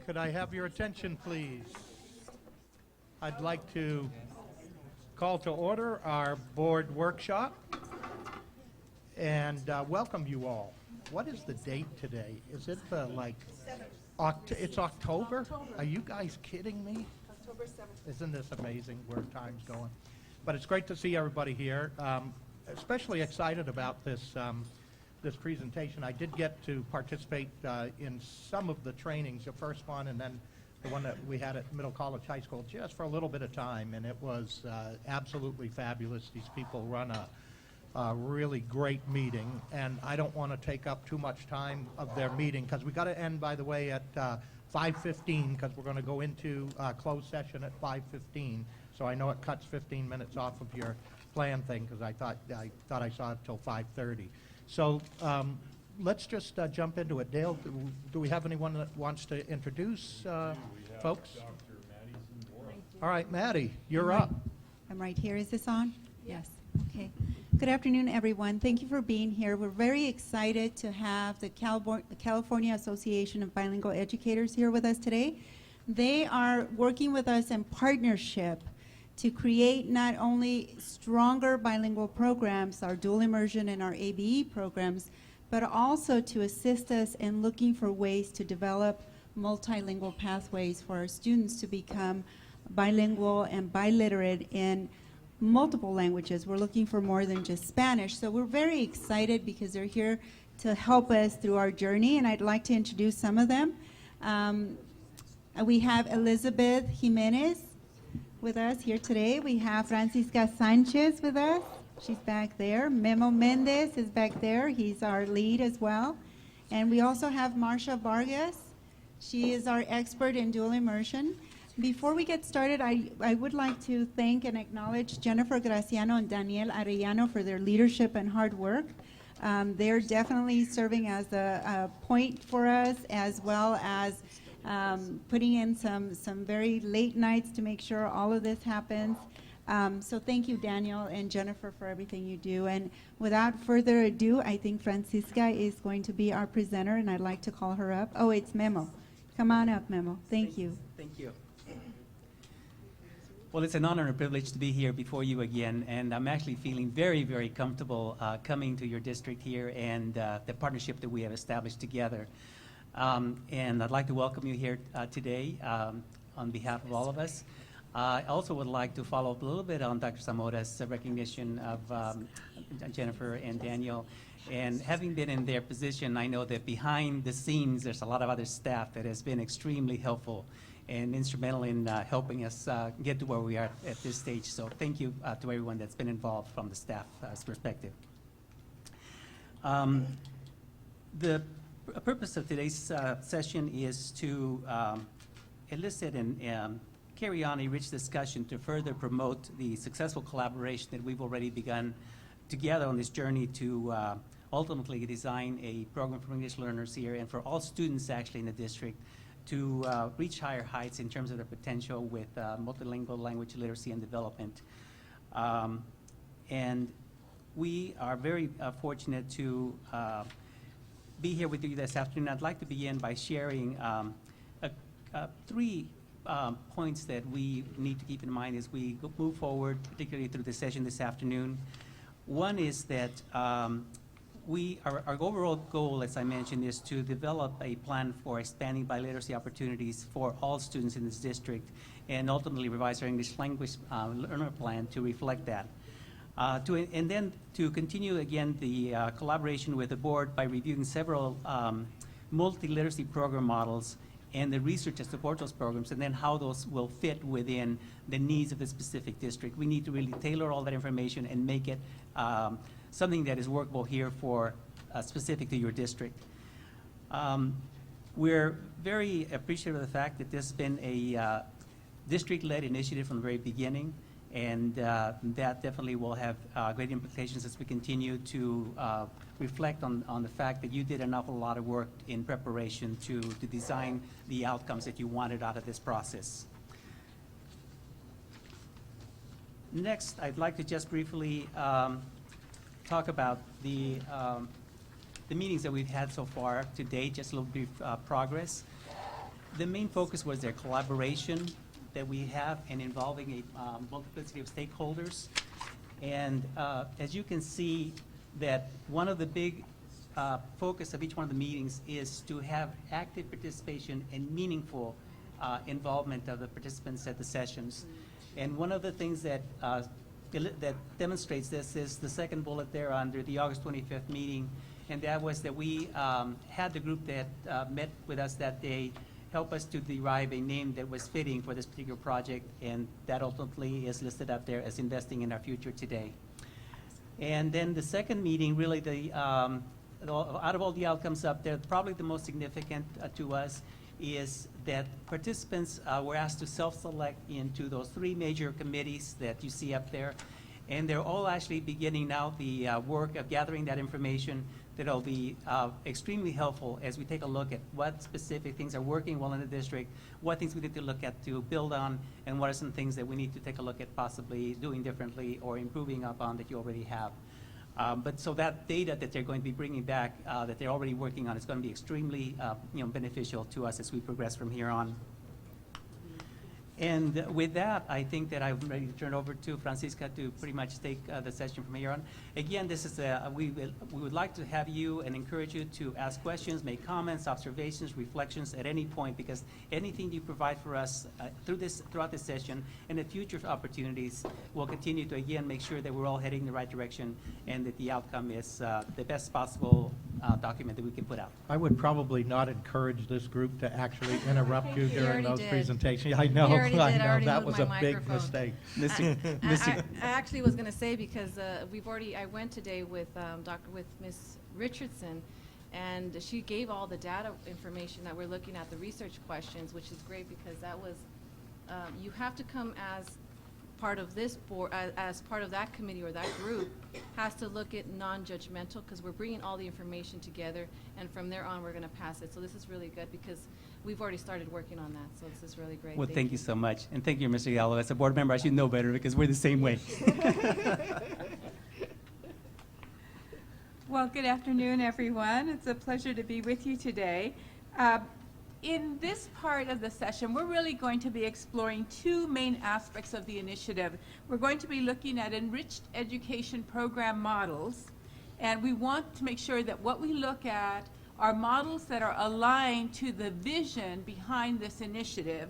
Could I have your attention, please? I'd like to call to order our board workshop and welcome you all. What is the date today? Is it it's October? Are you guys kidding me? October 7th. Isn't this amazing where time's going? But it's great to see everybody here. Especially excited about this this presentation. I did get to participate in some of the trainings, the first one and then the one that we had at Middle College High School just for a little bit of time, and it was absolutely fabulous. These people run a really great meeting, and I don't want to take up too much time of their meeting because we got to end, by the way, at 5:15 because we're going to go into closed session at 5:15. So I know it cuts 15 minutes off of your plan thing because I thought I saw it till 5:30. So let's just jump into it. Dale, do we have anyone that wants to introduce folks? Dr. Maddie Zambora. All right, Maddie, you're up. I'm right here. Is this on? Yes. Okay. Good afternoon, everyone. Thank you for being here. We're very excited to have the California Association of Bilingual Educators here with us today. They are working with us in partnership to create not only stronger bilingual programs, our dual immersion and our ABE programs, but also to assist us in looking for ways to develop multilingual pathways for our students to become bilingual and biliterate in multiple languages. We're looking for more than just Spanish. So we're very excited because they're here to help us through our journey, and I'd like to introduce some of them. We have Elizabeth Jimenez with us here today. We have Francisca Sanchez with us. She's back there. Memo Mendez is back there. He's our lead as well. And we also have Marcia Vargas. She is our expert in dual immersion. Before we get started, I would like to thank and acknowledge Jennifer Graciano and Daniel Arellano for their leadership and hard work. They're definitely serving as a point for us, as well as putting in some very late nights to make sure all of this happens. So thank you, Daniel and Jennifer, for everything you do. And without further ado, I think Francisca is going to be our presenter, and I'd like to call her up. Oh, it's Memo. Come on up, Memo. Thank you. Thank you. Well, it's an honor and a privilege to be here before you again, and I'm actually feeling very, very comfortable coming to your district here and the partnership that we have established together. And I'd like to welcome you here today on behalf of all of us. I also would like to follow up a little bit on Dr. Simotas' recognition of Jennifer and Daniel. And having been in their position, I know that behind the scenes, there's a lot of other staff that has been extremely helpful and instrumental in helping us get to where we are at this stage. So thank you to everyone that's been involved from the staff's perspective. The purpose of today's session is to elicit and carry on a rich discussion to further promote the successful collaboration that we've already begun together on this journey to ultimately design a program for English learners here and for all students actually in the district to reach higher heights in terms of their potential with multilingual language literacy and development. And we are very fortunate to be here with you this afternoon. I'd like to begin by sharing three points that we need to keep in mind as we move forward, particularly through the session this afternoon. One is that our overall goal, as I mentioned, is to develop a plan for expanding biliteracy opportunities for all students in this district and ultimately revise our English language learner plan to reflect that. And then to continue, again, the collaboration with the board by reviewing several multi-literacy program models and the research that supports those programs, and then how those will fit within the needs of the specific district. We need to really tailor all that information and make it something that is workable here for specific to your district. We're very appreciative of the fact that this has been a district-led initiative from the very beginning, and that definitely will have great implications as we continue to reflect on the fact that you did an awful lot of work in preparation to design the outcomes that you wanted out of this process. Next, I'd like to just briefly talk about the meetings that we've had so far to date, just a little brief progress. the main focus was their collaboration that we have and involving a multiplicity of stakeholders. And as you can see, that one of the big focus of each one of the meetings is to have active participation and meaningful involvement of the participants at the sessions. And one of the things that that demonstrates this is the second bullet there under the August 25th meeting, and that was that we had the group that met with us that day help us to derive a name that was fitting for this particular project, and that ultimately is listed up there as investing in our future today. And then the second meeting, really out of all the outcomes up there, probably the most significant to us is that participants were asked to self-select into those 3 major committees that you see up there. And they're all actually beginning now the work of gathering that information that'll be extremely helpful as we take a look at what specific things are working well in the district, what things we need to look at to build on, and what are some things that we need to take a look at possibly doing differently or improving upon that you already have. But so that data that they're going to be bringing back, that they're already working on, is going to be extremely beneficial to us as we progress from here on. And with that, I think that I'm ready to turn over to Francisca to pretty much take the session from here on. Again, this is we would like to have you and encourage you to ask questions, make comments, observations, reflections at any point, because anything you provide for us throughout this session and the future opportunities will continue to, again, make sure that we're all heading in the right direction and that the outcome is the best possible document that we can put out. I would probably not encourage this group to actually interrupt you You during already those did. presentations. Yeah, I know, You already I did. I know, already that moved was a my big microphone. mistake. I actually was going to say, because I went today with Ms. Richardson, and she gave all the data information that we're looking at, the research questions, which is great, because that was, you have to come as part of this board, as part of that committee or that group, has to look at non-judgmental, because we're bringing all the information together, and from there on, we're going to pass it. So this is really good, because we've already started working on that, so this is really great. Well, thank you so much. And thank you, Mr. Gallo. As a board member, I should know better because we're the same way. Well, good afternoon, everyone. It's a pleasure to be with you today. In this part of the session, we're really going to be exploring 2 main aspects of the initiative. We're going to be looking at enriched education program models, and we want to make sure that what we look at are models that are aligned to the vision behind this initiative.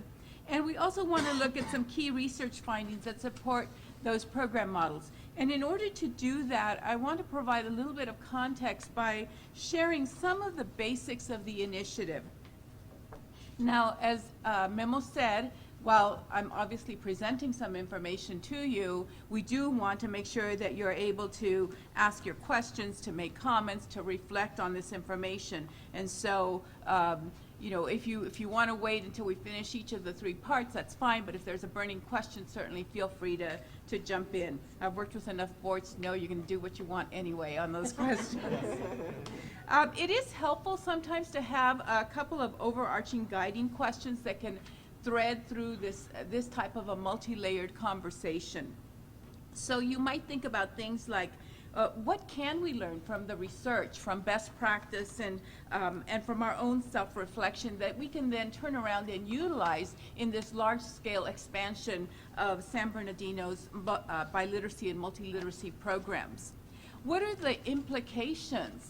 And we also want to look at some key research findings that support those program models. And in order to do that, I want to provide a little bit of context by sharing some of the basics of the initiative. Now, as Memo said, while I'm obviously presenting some information to you, we do want to make sure that you're able to ask your questions, to make comments, to reflect on this information. And so, you know, if you want to wait until we finish each of the 3 parts, that's fine. But if there's a burning question, certainly feel free to jump in. I've worked with enough boards to know you can do what you want anyway on those questions. It is helpful sometimes to have a couple of overarching guiding questions that can thread through this type of a multi-layered conversation. So you might think about things like, what can we learn from the research, from best practice, and from our own self-reflection that we can then turn around and utilize in this large-scale expansion of San Bernardino's biliteracy and multiliteracy programs? What are the implications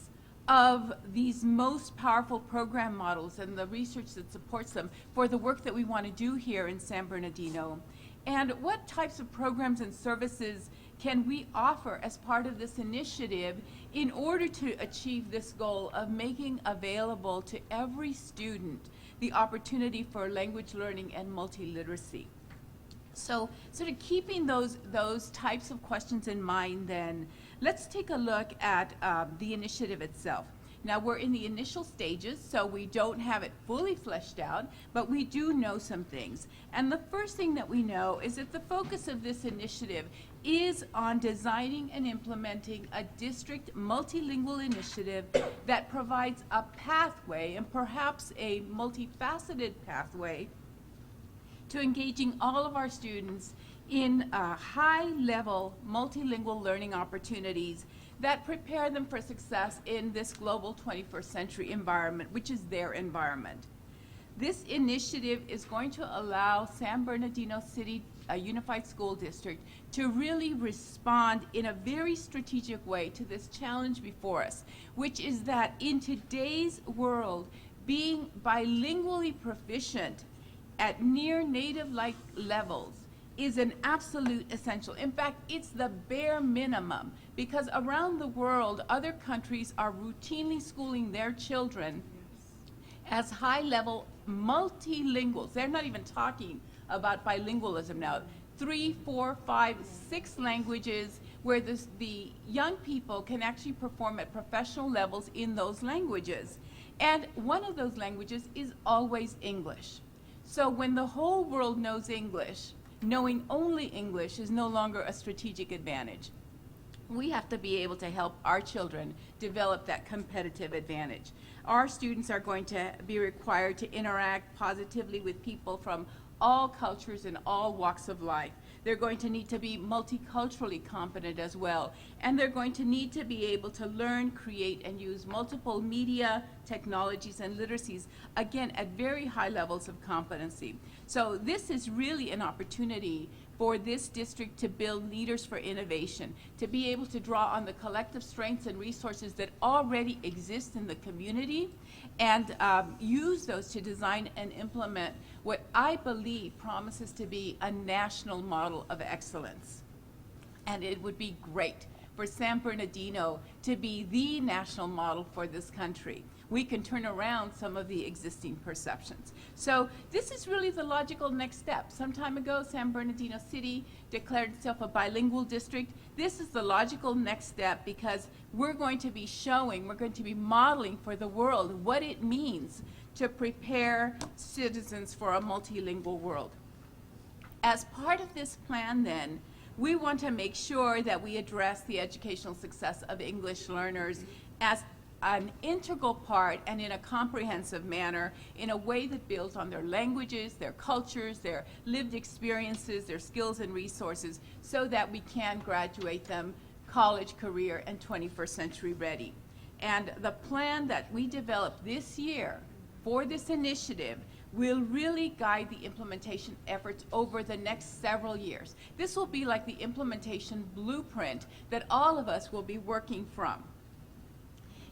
of these most powerful program models and the research that supports them for the work that we want to do here in San Bernardino? And what types of programs and services can we offer as part of this initiative in order to achieve this goal of making available to every student the opportunity for language learning and multiliteracy? So sort of keeping those types of questions in mind, then, let's take a look at the initiative itself. Now, we're in the initial stages, so we don't have it fully fleshed out, but we do know some things. And the first thing that we know is that the focus of this initiative is on designing and implementing a district multilingual initiative that provides a pathway, and perhaps a multifaceted pathway, to engaging all of our students in high-level multilingual learning opportunities that prepare them for success in this global 21st century environment, which is their environment. This initiative is going to allow San Bernardino City Unified School District to really respond in a very strategic way to this challenge before us, which is that in today's world, being bilingually proficient at near native-like levels is an absolute essential. In fact, it's the bare minimum, because around the world, other countries are routinely schooling their children as high-level multilinguals. They're not even talking about bilingualism now. 3, 4, 5, 6 languages where the young people can actually perform at professional levels in those languages. And one of those languages is always English. So when the whole world knows English, knowing only English is no longer a strategic advantage. We have to be able to help our children develop that competitive advantage. Our students are going to be required to interact positively with people from all cultures and all walks of life. They're going to need to be multiculturally competent as well. And they're going to need to be able to learn, create, and use multiple media, technologies, and literacies, again, at very high levels of competency. So this is really an opportunity for this district to build leaders for innovation, to be able to draw on the collective strengths and resources that already exist in the community, and use those to design and implement what I believe promises to be a national model of excellence. And it would be great for San Bernardino to be the national model for this country. We can turn around some of the existing perceptions. So this is really the logical next step. Some time ago, San Bernardino City declared itself a bilingual district. This is the logical next step, because we're going to be showing, we're going to be modeling for the world what it means to prepare citizens for a multilingual world. As part of this plan, then, we want to make sure that we address the educational success of English learners as an integral part and in a comprehensive manner, in a way that builds on their languages, their cultures, their lived experiences, their skills and resources, so that we can graduate them college, career, and 21st century ready. And the plan that we developed this year for this initiative will really guide the implementation efforts over the next several years. This will be like the implementation blueprint that all of us will be working from.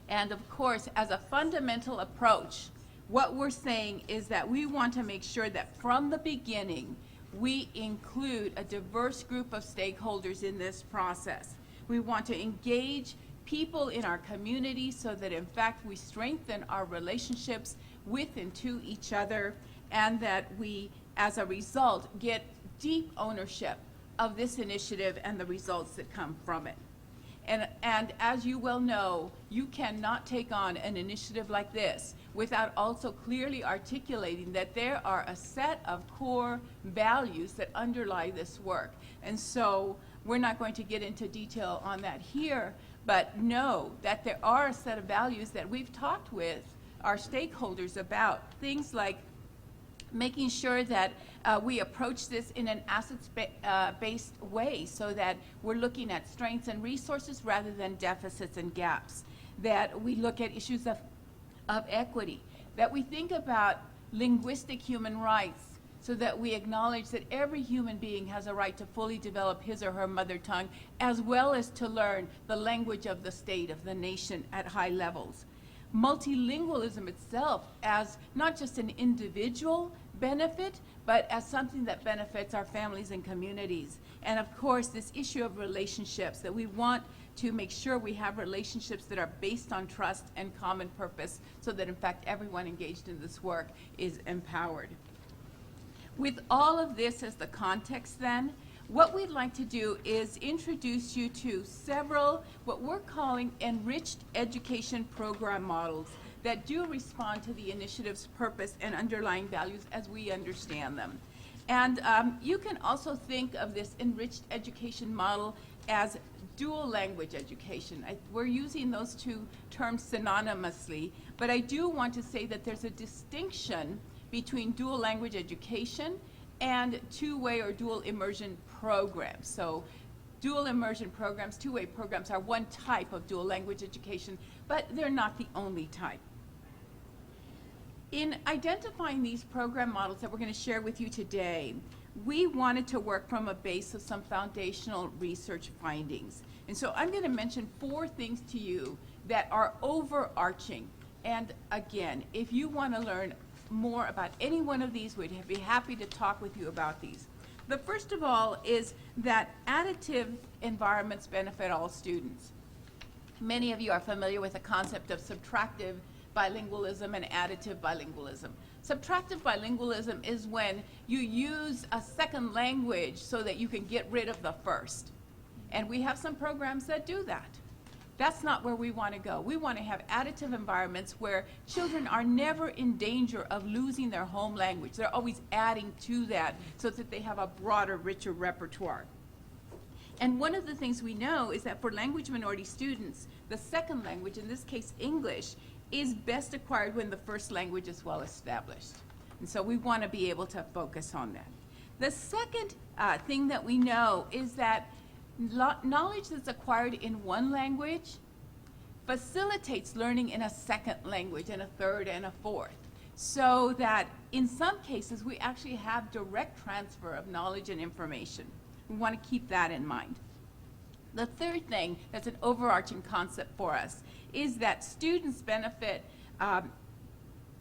And of course, as a fundamental approach, what we're saying is that we want to make sure that from the beginning, we include a diverse group of stakeholders in this process. We want to engage people in our community so that in fact we strengthen our relationships with and to each other, and that we, as a result, get deep ownership of this initiative and the results that come from it. And as you well know, you cannot take on an initiative like this without also clearly articulating that there are a set of core values that underlie this work. And so we're not going to get into detail on that here, but know that there are a set of values that we've talked with our stakeholders about, things like making sure that we approach this in an assets-based way, so that we're looking at strengths and resources rather than deficits and gaps, that we look at issues of equity, that we think about linguistic human rights, so that we acknowledge that every human being has a right to fully develop his or her mother tongue, as well as to learn the language of the state, of the nation at high levels. Multilingualism itself as not just an individual benefit, but as something that benefits our families and communities. And of course, this issue of relationships, that we want to make sure we have relationships that are based on trust and common purpose, so that in fact everyone engaged in this work is empowered. With all of this as the context then, what we'd like to do is introduce you to several, what we're calling enriched education program models that do respond to the initiative's purpose and underlying values as we understand them. And you can also think of this enriched education model as dual language education. We're using those two terms synonymously, but I do want to say that there's a distinction between dual language education and two-way or dual immersion programs. So dual immersion programs, two-way programs are one type of dual language education, but they're not the only type. In identifying these program models that we're going to share with you today, we wanted to work from a base of some foundational research findings. And so I'm going to mention 4 things to you that are overarching. And again, if you want to learn more about any one of these, we'd be happy to talk with you about these. The first of all is that additive environments benefit all students. Many of you are familiar with the concept of subtractive bilingualism and additive bilingualism. Subtractive bilingualism is when you use a second language so that you can get rid of the first. And we have some programs that do that. That's not where we want to go. We want to have additive environments where children are never in danger of losing their home language. They're always adding to that so that they have a broader, richer repertoire. And one of the things we know is that for language minority students, the second language, in this case English, is best acquired when the first language is well established. And so we want to be able to focus on that. The second thing that we know is that knowledge that's acquired in one language facilitates learning in a second language and a third and a fourth. So that in some cases we actually have direct transfer of knowledge and information. We want to keep that in mind. The third thing that's an overarching concept for us is that students benefit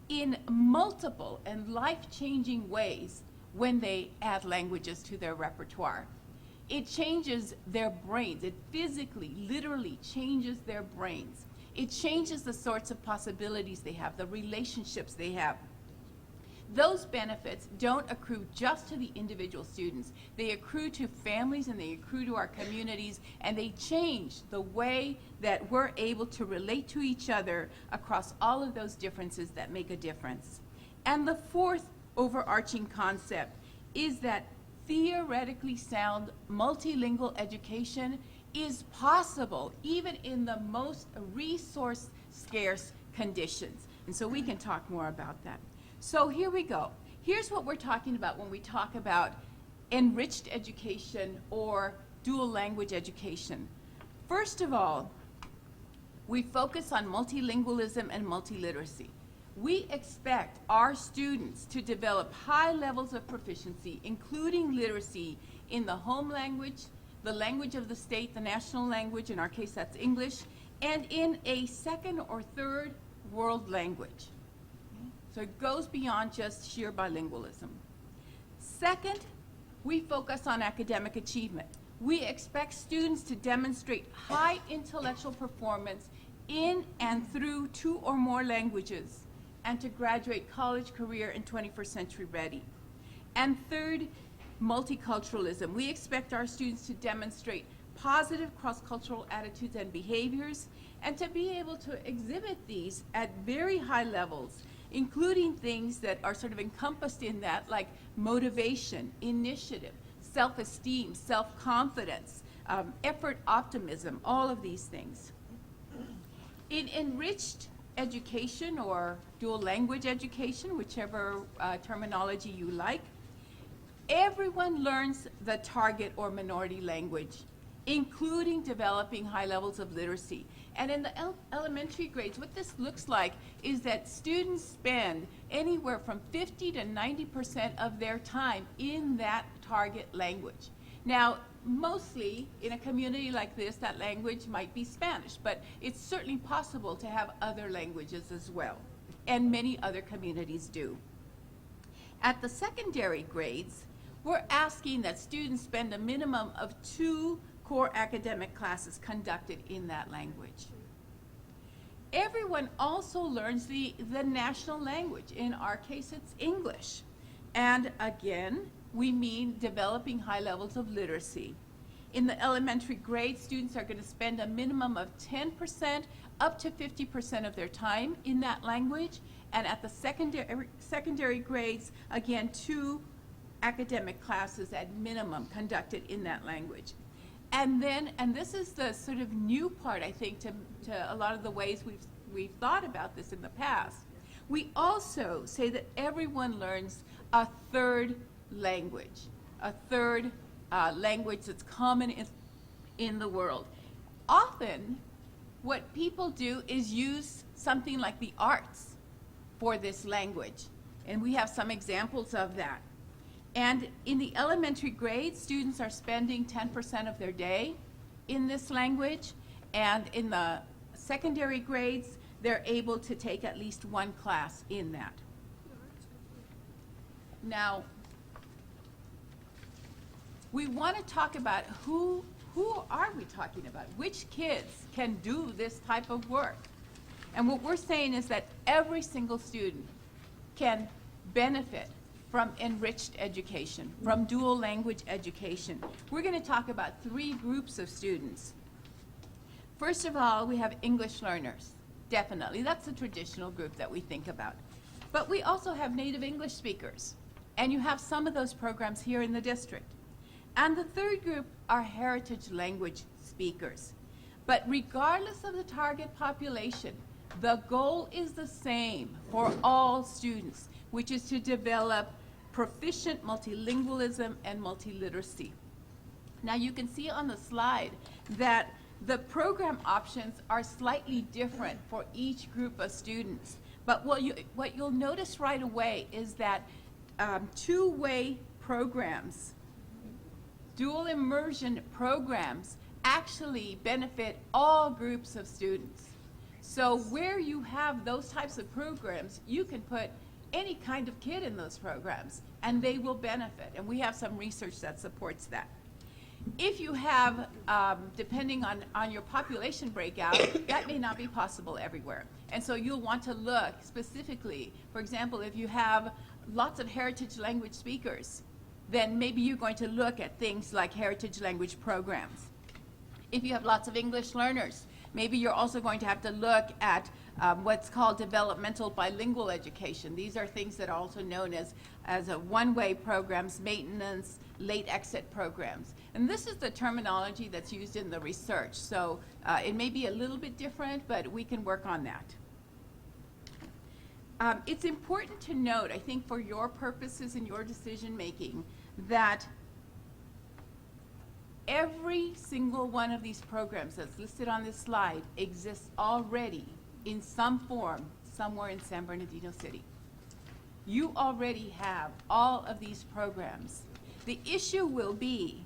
in multiple and life-changing ways when they add languages to their repertoire. It changes their brains. It physically, literally changes their brains. It changes the sorts of possibilities they have, the relationships they have. Those benefits don't accrue just to the individual students. They accrue to families and they accrue to our communities, and they change the way that we're able to relate to each other across all of those differences that make a difference. And the fourth overarching concept is that theoretically sound multilingual education is possible even in the most resource-scarce conditions. And so we can talk more about that. So here we go. Here's what we're talking about when we talk about enriched education or dual language education. First of all, we focus on multilingualism and multiliteracy. We expect our students to develop high levels of proficiency, including literacy in the home language, the language of the state, the national language, in our case that's English, and in a second or third world language. So it goes beyond just sheer bilingualism. Second, we focus on academic achievement. We expect students to demonstrate high intellectual performance in and through 2 or more languages, and to graduate college, career, and 21st century ready. And third, multiculturalism. We expect our students to demonstrate positive cross-cultural attitudes and behaviors, and to be able to exhibit these at very high levels, including things that are sort of encompassed in that, like motivation, initiative, self-esteem, self-confidence, effort optimism, all of these things. In enriched education or dual language education, whichever terminology you like, everyone learns the target or minority language, including developing high levels of literacy. And in the elementary grades, what this looks like is that students spend anywhere from 50 to 90% of their time in that target language. Now, mostly in a community like this, that language might be Spanish, but it's certainly possible to have other languages as well, and many other communities do. At the secondary grades, we're asking that students spend a minimum of 2 core academic classes conducted in that language. Everyone also learns the national language. In our case, it's English. And again, we mean developing high levels of literacy. In the elementary grade, students are going to spend a minimum of 10% up to 50% of their time in that language. And at the secondary grades, again, 2 academic classes at minimum conducted in that language. And then, and this is the sort of new part, I think, to a lot of the ways we've thought about this in the past. We also say that everyone learns a third language, a third language that's common in the world. Often, what people do is use something like the arts for this language. And we have some examples of that. And in the elementary grades, students are spending 10% of their day in this language. And in the secondary grades, they're able to take at least one class in that. Now, we want to talk about who are we talking about? Which kids can do this type of work? And what we're saying is that every single student can benefit from enriched education, from dual language education. We're going to talk about 3 groups of students. First of all, we have English learners. Definitely, that's the traditional group that we think about. But we also have native English speakers, and you have some of those programs here in the district. And the third group are heritage language speakers. But regardless of the target population, the goal is the same for all students, which is to develop proficient multilingualism and multiliteracy. Now you can see on the slide that the program options are slightly different for each group of students. But what you'll notice right away is that two-way programs, dual immersion programs, actually benefit all groups of students. So where you have those types of programs, you can put any kind of kid in those programs, and they will benefit. And we have some research that supports that. If you have, depending on your population breakout, that may not be possible everywhere. And so you'll want to look specifically. For example, if you have lots of heritage language speakers, then maybe you're going to look at things like heritage language programs. If you have lots of English learners, maybe you're also going to have to look at what's called developmental bilingual education. These are things that are also known as a one-way programs, maintenance, late exit programs. And this is the terminology that's used in the research. So it may be a little bit different, but we can work on that. It's important to note, I think for your purposes and your decision making, that every single one of these programs that's listed on this slide exists already in some form somewhere in San Bernardino City. You already have all of these programs. The issue will be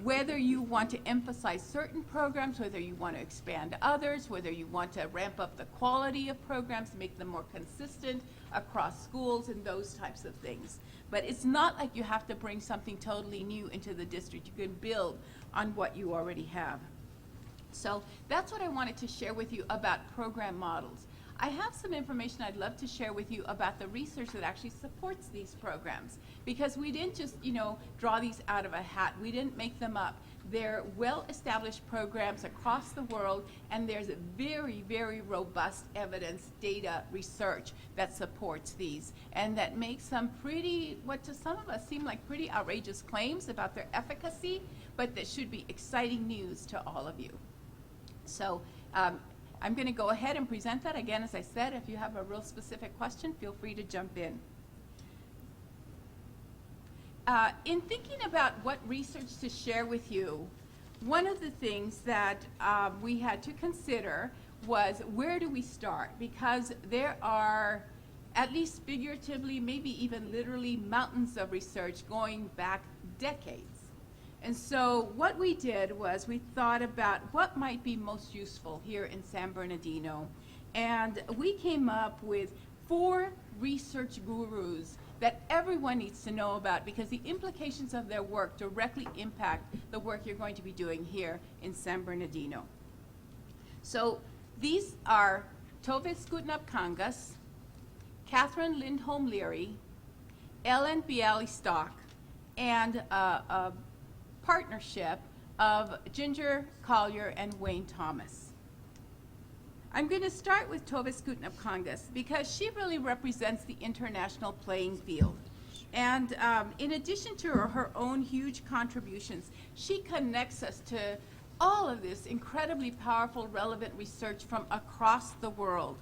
whether you want to emphasize certain programs, whether you want to expand others, whether you want to ramp up the quality of programs, make them more consistent across schools and those types of things. But it's not like you have to bring something totally new into the district. You can build on what you already have. So that's what I wanted to share with you about program models. I have some information I'd love to share with you about the research that actually supports these programs, because we didn't just, draw these out of a hat. We didn't make them up. They're well-established programs across the world, and there's a very, very robust evidence data research that supports these and that makes some pretty, what to some of us seem like pretty outrageous claims about their efficacy, but that should be exciting news to all of you. So I'm going to go ahead and present that. Again, as I said, if you have a real specific question, feel free to jump in. In thinking about what research to share with you, one of the things that we had to consider was where do we start? Because there are, at least figuratively, maybe even literally, mountains of research going back decades. And so what we did was we thought about what might be most useful here in San Bernardino. And we came up with 4 research gurus that everyone needs to know about, because the implications of their work directly impact the work you're going to be doing here in San Bernardino. So these are Tove Skutnap-Kangas, Catherine Lindholm Leary, Ellen Bialystock, and a partnership of Ginger Collier and Wayne Thomas. I'm going to start with Tove Skutnap-Kangas because she really represents the international playing field. And in addition to her own huge contributions, she connects us to all of this incredibly powerful, relevant research from across the world.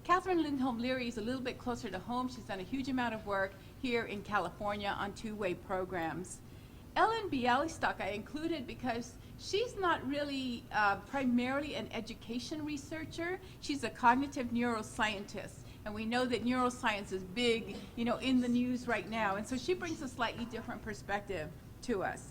Catherine Lindholm Leary is a little bit closer to home. She's done a huge amount of work here in California on two-way programs. Ellen Bialystock I included because she's not really primarily an education researcher. She's a cognitive neuroscientist. And we know that neuroscience is big, you know, in the news right now. And so she brings a slightly different perspective to us.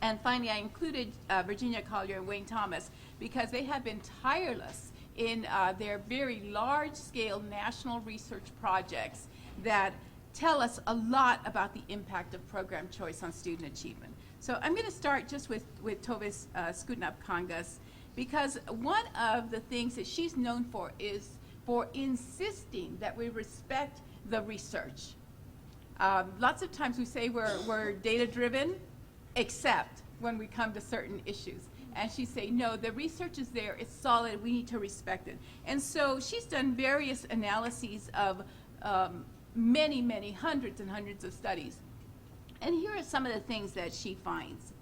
And finally, I included Virginia Collier and Wayne Thomas because they have been tireless in their very large-scale national research projects that tell us a lot about the impact of program choice on student achievement. So I'm going to start just with Tovis Skutnap-Kangas, because one of the things that she's known for is for insisting that we respect the research. Lots of times we say we're data-driven, except when we come to certain issues. And she say, no, the research is there, it's solid, we need to respect it. And so she's done various analyses of many, hundreds and hundreds of studies. And here are some of the things that she finds.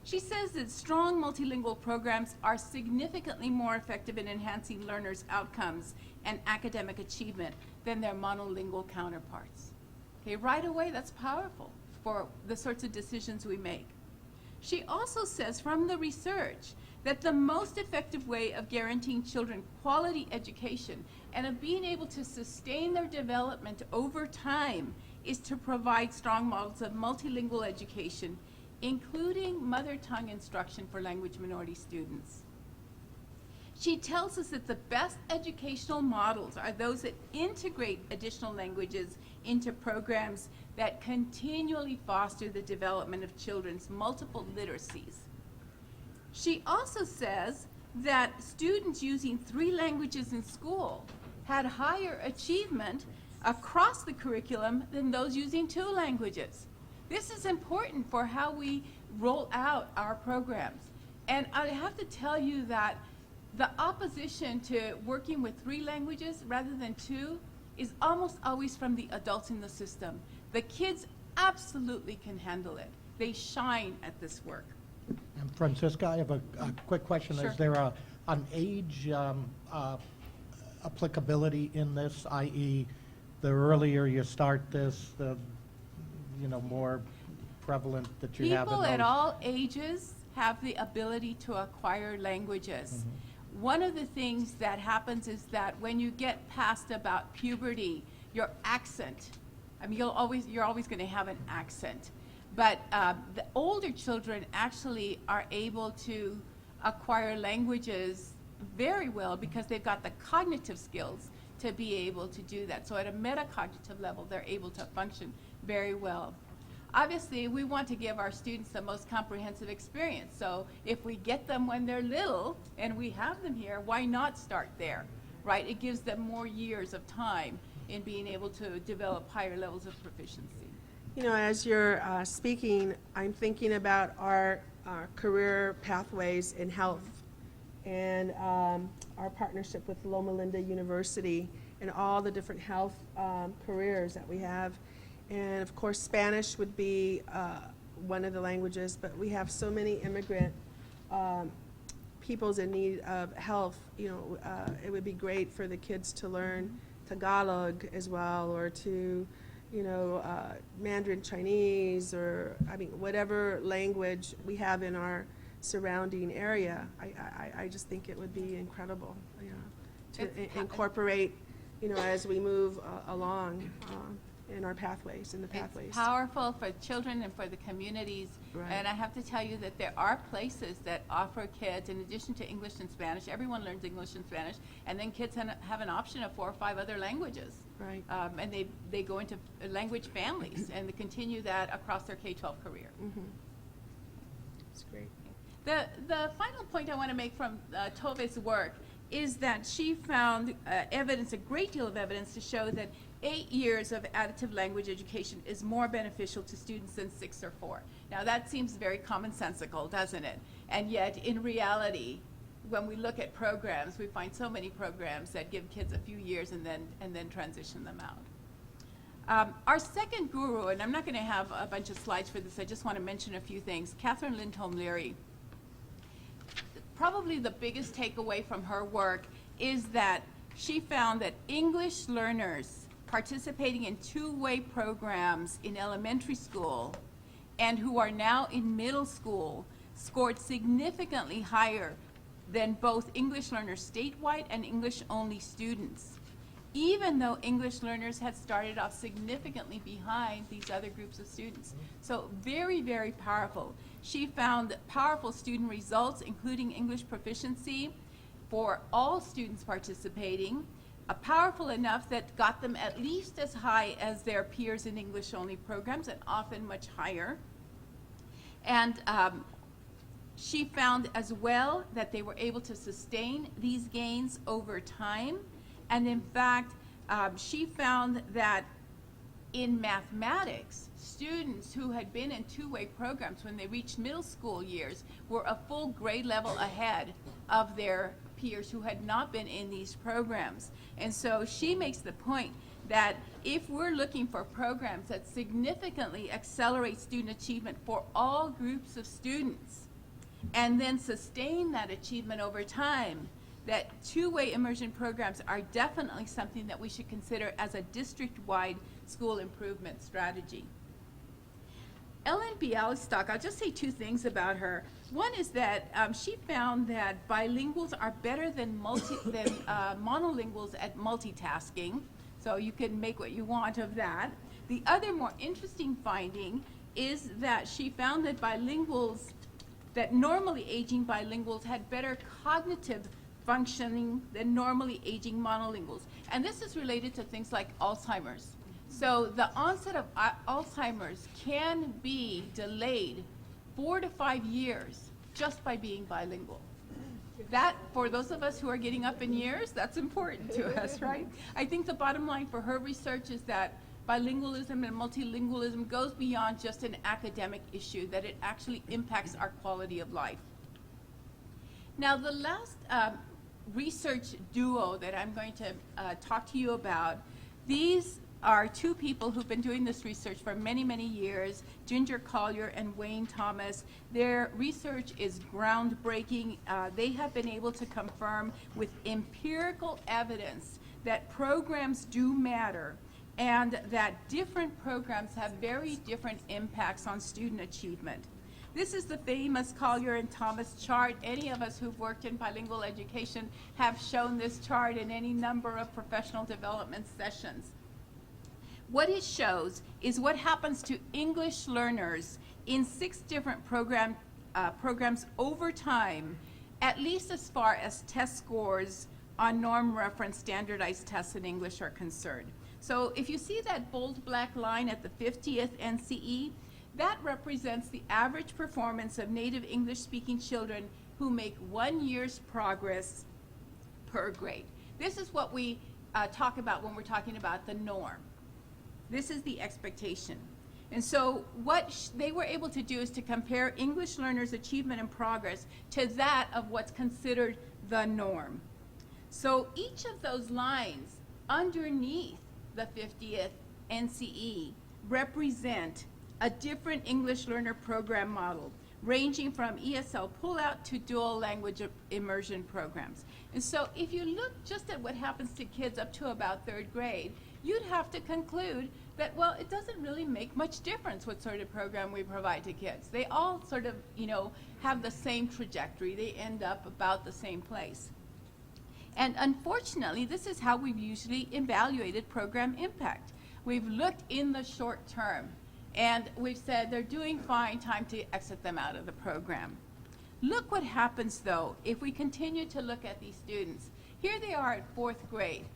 She says that strong multilingual programs are significantly more effective in enhancing learners' outcomes and academic achievement than their monolingual counterparts. Okay, right away, that's powerful for the sorts of decisions we make. She also says from the research that the most effective way of guaranteeing children quality education and of being able to sustain their development over time is to provide strong models of multilingual education, including mother tongue instruction for language minority students. She tells us that the best educational models are those that integrate additional languages into programs that continually foster the development of children's multiple literacies. She also says that students using 3 languages in school had higher achievement across the curriculum than those using 2 languages. This is important for how we roll out our programs. And I have to tell you that the opposition to working with 3 languages rather than 2 is almost always from the adults in the system. The kids absolutely can handle it. They shine at this work. And Francisca, I have a quick question. Sure. Is there an age applicability in this, i.e., the earlier you start this, the more prevalent that you have in People those? at all ages have the ability to acquire languages. One of the things that happens is that when you get past about puberty, your accent, I mean, you're always going to have an accent. But the older children actually are able to acquire languages very well because they've got the cognitive skills to be able to do that. So at a metacognitive level, they're able to function very well. Obviously, we want to give our students the most comprehensive experience. So if we get them when they're little and we have them here, why not start there, right? It gives them more years of time in being able to develop higher levels of proficiency. You know, as you're speaking, I'm thinking about our career pathways in health and our partnership with Loma Linda University and all the different health careers that we have. And of course, Spanish would be one of the languages, but we have so many immigrant peoples in need of health. You know, it would be great for the kids to learn Tagalog as well, or to, Mandarin Chinese, or whatever language we have in our surrounding area. I just think it would be incredible, to incorporate, as we move along in our pathways, It's powerful for children and for the communities. Right. And I have to tell you that there are places that offer kids, in addition to English and Spanish, everyone learns English and Spanish, and then kids have an option of 4 or 5 other languages. Right. And they go into language families and they continue that across their K-12 career. It's great. The final point I want to make from Tove's work is that she found evidence, a great deal of evidence, to show that 8 years of additive language education is more beneficial to students than 6 or 4. Now that seems very commonsensical, doesn't it? And yet, in reality, when we look at programs, we find so many programs that give kids a few years and then transition them out. Our second guru, and I'm not going to have a bunch of slides for this, I just want to mention a few things. Catherine Lindholm Leary. Probably the biggest takeaway from her work is that she found that English learners participating in 2-way programs in elementary school and who are now in middle school scored significantly higher than both English learners statewide and English-only students. even though English learners had started off significantly behind these other groups of students. So very, very powerful. She found powerful student results, including English proficiency for all students participating, powerful enough that got them at least as high as their peers in English-only programs, and often much higher. And she found as well that they were able to sustain these gains over time. And in fact, she found that in mathematics, students who had been in two-way programs when they reached middle school years were a full grade level ahead of their peers who had not been in these programs. And so she makes the point that if we're looking for programs that significantly accelerate student achievement for all groups of students, and then sustain that achievement over time, that two-way immersion programs are definitely something that we should consider as a district-wide school improvement strategy. Ellen Bialystok, I'll just say two things about her. One is that she found that bilinguals are better than monolinguals at multitasking, so you can make what you want of that. The other more interesting finding is that she found that that normally aging bilinguals had better cognitive functioning than normally aging monolinguals. And this is related to things like Alzheimer's. So the onset of Alzheimer's can be delayed 4 to 5 years just by being bilingual. That, for those of us who are getting up in years, that's important to us, right? I think the bottom line for her research is that bilingualism and multilingualism goes beyond just an academic issue, that it actually impacts our quality of life. Now, the last research duo that I'm going to talk to you about, these are two people who've been doing this research for many, many years, Ginger Collier and Wayne Thomas. Their research is groundbreaking. They have been able to confirm with empirical evidence that programs do matter, and that different programs have very different impacts on student achievement. This is the famous Collier and Thomas chart. Any of us who've worked in bilingual education have shown this chart in any number of professional development sessions. What it shows is what happens to English learners in 6 different programs over time, at least as far as test scores on norm reference standardized tests in English are concerned. So if you see that bold black line at the 50th NCE, that represents the average performance of native English-speaking children who make 1 year's progress per grade. This is what we talk about when we're talking about the norm. This is the expectation. And so what they were able to do is to compare English learners' achievement and progress to that of what's considered the norm. So each of those lines underneath the 50th NCE represent a different English learner program model, ranging from ESL pullout to dual language immersion programs. And so if you look just at what happens to kids up to about 3rd grade, you'd have to conclude that, well, it doesn't really make much difference what sort of program we provide to kids. They all sort of, have the same trajectory. They end up about the same place. And unfortunately, this is how we've usually evaluated program impact. We've looked in the short term, and we've said they're doing fine, time to exit them out of the program. Look what happens, though, if we continue to look at these students. Here they are at 4th grade.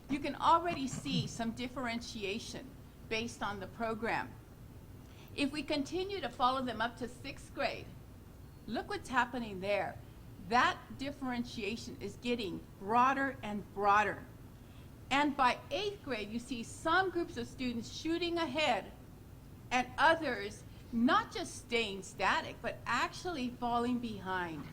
You can already see some differentiation based on the program. If we continue to follow them up to 6th grade, look what's happening there. That differentiation is getting broader and broader. And by 8th grade, you see some groups of students shooting ahead and others not just staying static, but actually falling behind.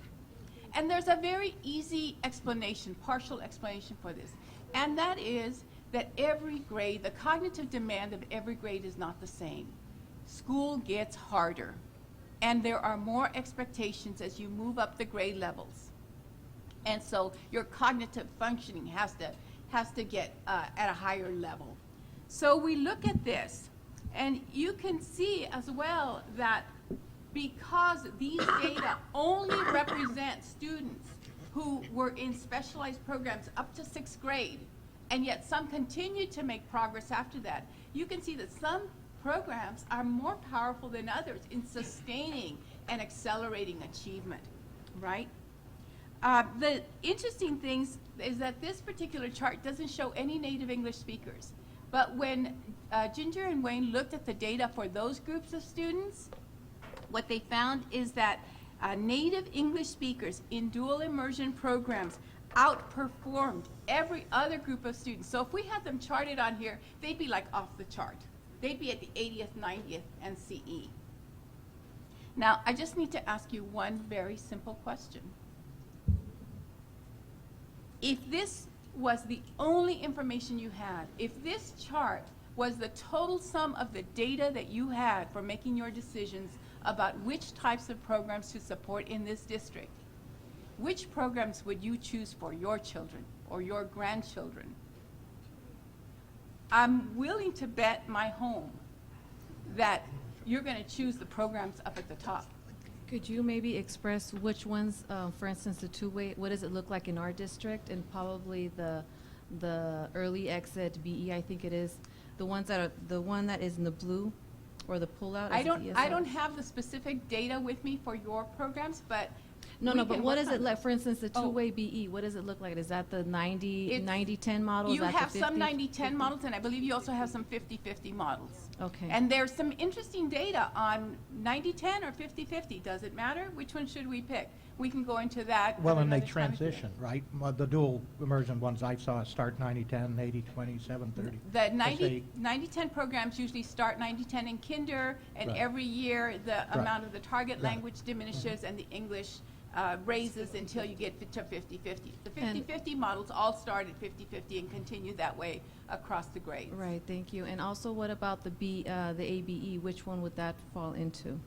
And there's a very easy explanation, partial explanation for this. And that is that every grade, the cognitive demand of every grade is not the same. School gets harder, and there are more expectations as you move up the grade levels. And so your cognitive functioning has to get at a higher level. So we look at this, and you can see as well that because these data only represent students who were in specialized programs up to 6th grade, and yet some continue to make progress after that. You can see that some programs are more powerful than others in sustaining and accelerating achievement, right? The interesting thing is that this particular chart doesn't show any native English speakers. But when Ginger and Wayne looked at the data for those groups of students, what they found is that native English speakers in dual immersion programs outperformed every other group of students. So if we had them charted on here, they'd be like off the chart. They'd be at the 80th, 90th, and CE. Now, I just need to ask you one very simple question. If this was the only information you had, if this chart was the total sum of the data that you had for making your decisions about which types of programs to support in this district, which programs would you choose for your children or your grandchildren? I'm willing to bet my home that you're going to choose the programs up at the top. Could you maybe express which ones, for instance, the two-way, what does it look like in our district, and probably the early exit BE, I think it is, the ones that are, the one that is in the blue, or the pullout? I is the don't ESL? have the specific data with me for your programs, but No, we no, but can what work is it on like, for instance, the Oh. two-way BE, what does it look like? Is that the 90, It's- 90-10 model? Is you that the have some 50? 90-10 models, and I believe you also have some 50-50 models. Okay. And there's some interesting data on 90-10 or 50-50. Does it matter? Which one should we pick? We can go into that. Well, at and they another time if you transition, right? The dual immersion ones I saw start 90-10, 80-20, 70-30. The As 90-10 programs usually start 90-10 in kinder, and Right. every year the Right. amount of the target Right. language diminishes and the English raises until you get to 50-50. The And- 50-50 models all start at 50-50 and continue that way across the grades. Right, thank you. And also, what about the ABE? Which one would that fall into?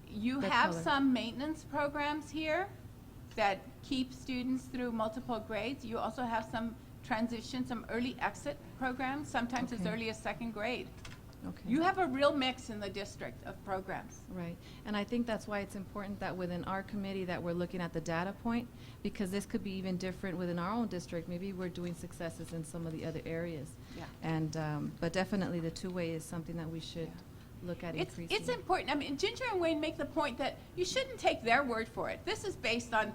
You The have color. some maintenance programs here that keep students through multiple grades. You also have some transition, some early exit programs, sometimes as Okay. early as second grade. Okay. You have a real mix in the district of programs. Right, and I think that's why it's important that within our committee that we're looking at the data point, because this could be even different within our own district. Maybe we're doing successes in some of the other areas. Yeah. And, but definitely the two-way is something that we should look at increasing. It's important. I mean, Ginger and Wayne make the point that you shouldn't take their word for it. This is based on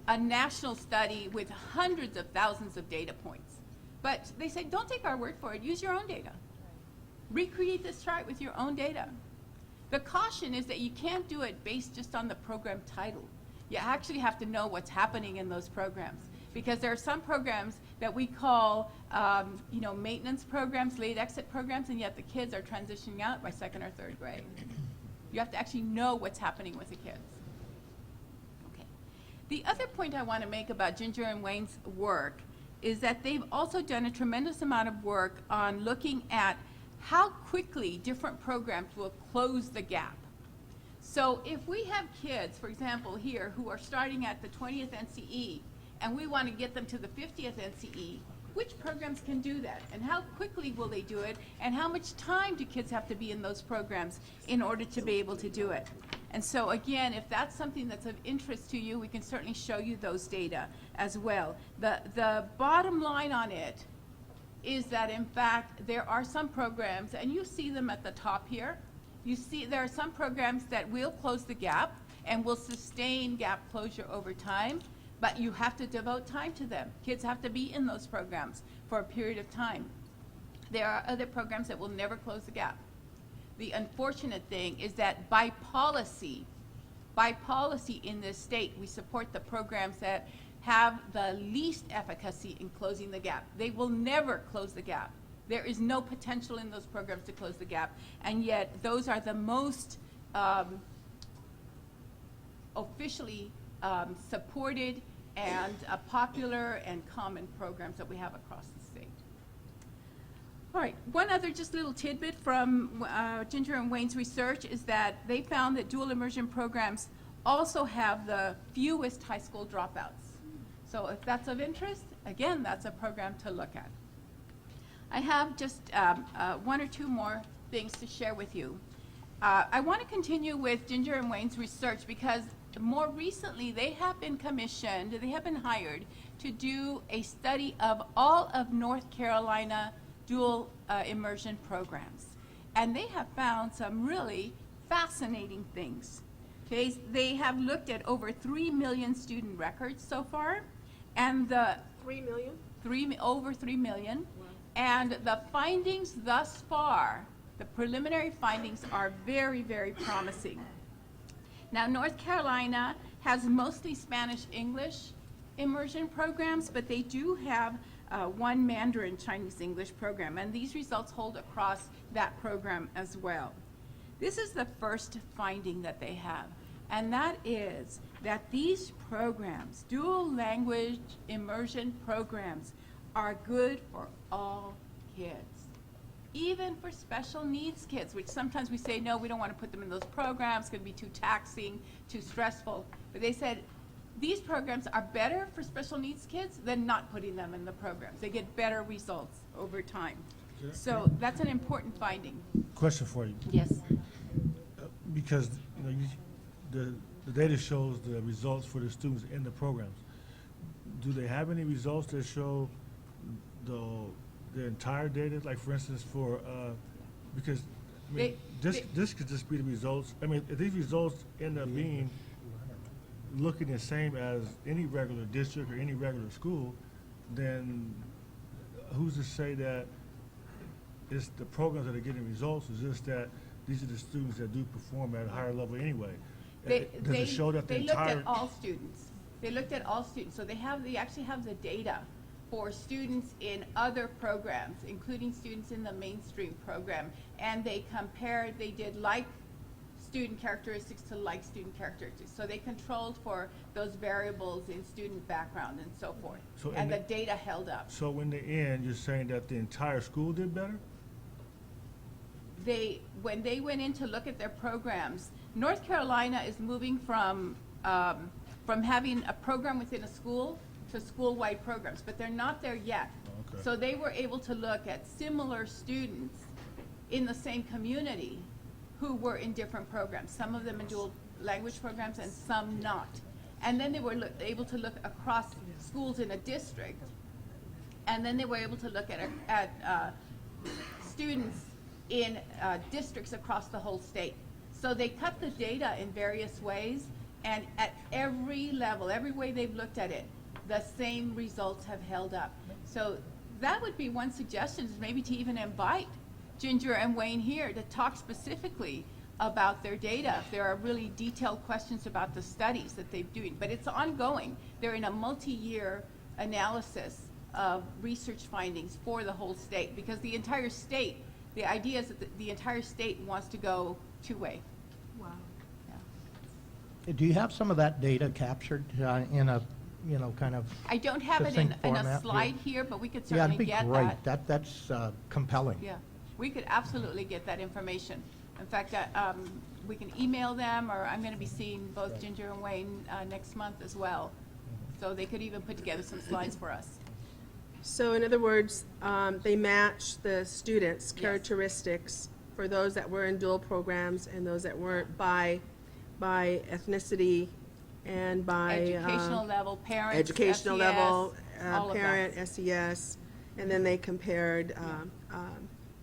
a national study with hundreds of thousands of data points. But they say, don't take our word for it. Use your own data. Recreate this chart with your own data. The caution is that you can't do it based just on the program title. You actually have to know what's happening in those programs, because there are some programs that we call, maintenance programs, late exit programs, and yet the kids are transitioning out by second or third grade. You have to actually know what's happening with the kids. Okay. The other point I want to make about Ginger and Wayne's work is that they've also done a tremendous amount of work on looking at how quickly different programs will close the gap. So if we have kids, for example, here, who are starting at the 20th NCE, and we want to get them to the 50th NCE, which programs can do that? And how quickly will they do it? And how much time do kids have to be in those programs in order to be able to do it? And so again, if that's something that's of interest to you, we can certainly show you those data as well. The bottom line on it is that, in fact, there are some programs, and you see them at the top here. You see there are some programs that will close the gap and will sustain gap closure over time, but you have to devote time to them. Kids have to be in those programs for a period of time. There are other programs that will never close the gap. The unfortunate thing is that by policy in this state, we support the programs that have the least efficacy in closing the gap. They will never close the gap. There is no potential in those programs to close the gap, and yet those are the most officially supported and popular and common programs that we have across the state. All right, one other just little tidbit from Ginger and Wayne's research is that they found that dual immersion programs also have the fewest high school dropouts. So if that's of interest, again, that's a program to look at. I have just one or two more things to share with you. I want to continue with Ginger and Wayne's research because more recently, they have been commissioned, they have been hired to do a study of all of North Carolina dual immersion programs. And they have found some really fascinating things. Okay, they have looked at over 3 million student records so far, and the 3 million? over 3 million. And the findings thus far, the preliminary findings are very, very promising. Now, North Carolina has mostly Spanish-English immersion programs, but they do have one Mandarin Chinese-English program, and these results hold across that program as well. This is the first finding that they have, and that is that these programs, dual language immersion programs, are good for all kids, even for special needs kids, which sometimes we say, no, we don't want to put them in those programs, it's going to be too taxing, too stressful. But they said, these programs are better for special needs kids than not putting them in the programs. They get better results over time. So that's an important finding. Question for you, Yes. because the data shows the results for the students in the programs. Do they have any results that show the entire data? Like, for instance, because I mean, this could just be the results. I mean, if these results end up being looking the same as any regular district or any regular school, then who's to say that it's the programs that are getting results? Is just that these are the students that do perform at a higher level anyway? Does it show that the They entire? looked at all students. They looked at all students. So they actually have the data for students in other programs, including students in the mainstream program. And they compared, they did like student characteristics to like student characteristics. So they controlled for those variables in student background and so forth. So And the data held up. So in the end, you're saying that the entire school did better? When they went in to look at their programs, North Carolina is moving from having a program within a school to school-wide programs, but they're not there yet. Okay. So they were able to look at similar students in the same community who were in different programs, some of them in dual language programs and some not. And then they were able to look across schools in a district, and then they were able to look at students in districts across the whole state. So they cut the data in various ways, and at every level, every way they've looked at it, the same results have held up. So that would be one suggestion, is maybe to even invite Ginger and Wayne here to talk specifically about their data, if there are really detailed questions about the studies that they're doing. But it's ongoing. They're in a multi-year analysis of research findings for the whole state, because the entire state, the idea is that the entire state wants to go two-way. Wow. Yeah. Do you have some of that data captured in a, kind of? I don't have it in Succinct a format here. slide here, but we could Yeah, certainly it'd be get great. that. That's compelling. Yeah, we could absolutely get that information. In fact, we can email them, or I'm going to be seeing both Ginger and Wayne next month as well. So they could even put together some slides for us. So in other words, they match the students' Yes. characteristics for those that were in dual programs and those that weren't by ethnicity and by Educational level, parents, educational SES, level, all of parent, that. SES, and then they compared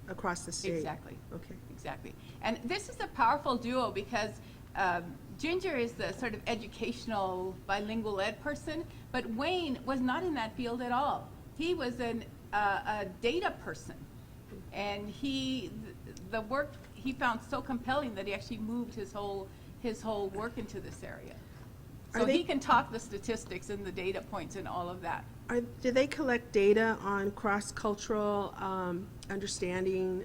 across the state. Exactly. Okay. Exactly. And this is a powerful duo because Ginger is the sort of educational bilingual ed person, but Wayne was not in that field at all. He was a data person, and the work he found so compelling that he actually moved his whole work into this area. So he can talk the statistics and the data points and all of that. Do they collect data on cross-cultural understanding,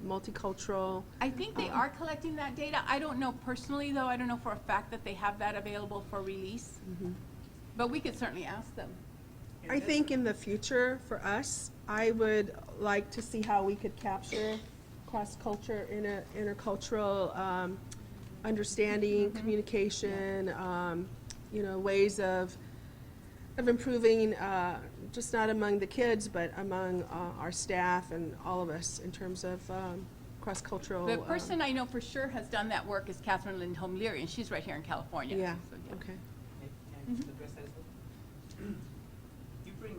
multicultural? I think they are collecting that data. I don't know personally, though. I don't know for a fact that they have that available for release. But we could certainly ask them. I think in the future, for us, I would like to see how we could capture cross-culture, intercultural understanding, communication, ways of improving, just not among the kids, but among our staff and all of us in terms of cross-cultural. The person I know for sure has done that work is Catherine Lindholm Leary, and she's right here in California. Yeah, So, okay. And to address that as well? You bring,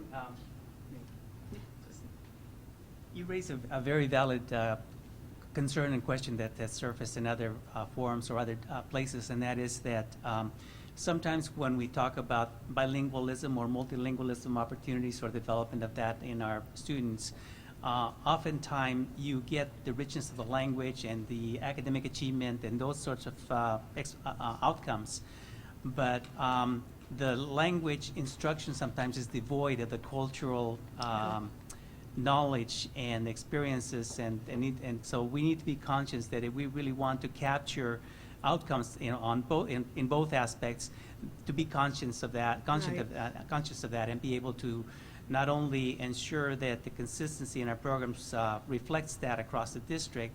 you raise a very valid concern and question that surfaced in other forums or other places, and that is that sometimes when we talk about bilingualism or multilingualism opportunities for development of that in our students, oftentimes you get the richness of the language and the academic achievement and those sorts of outcomes. But the language instruction sometimes is devoid of the cultural knowledge and experiences, and so we need to be conscious that if we really want to capture outcomes, on both in both aspects, to be conscious of that, and be able to not only ensure that the consistency in our programs reflects that across the district,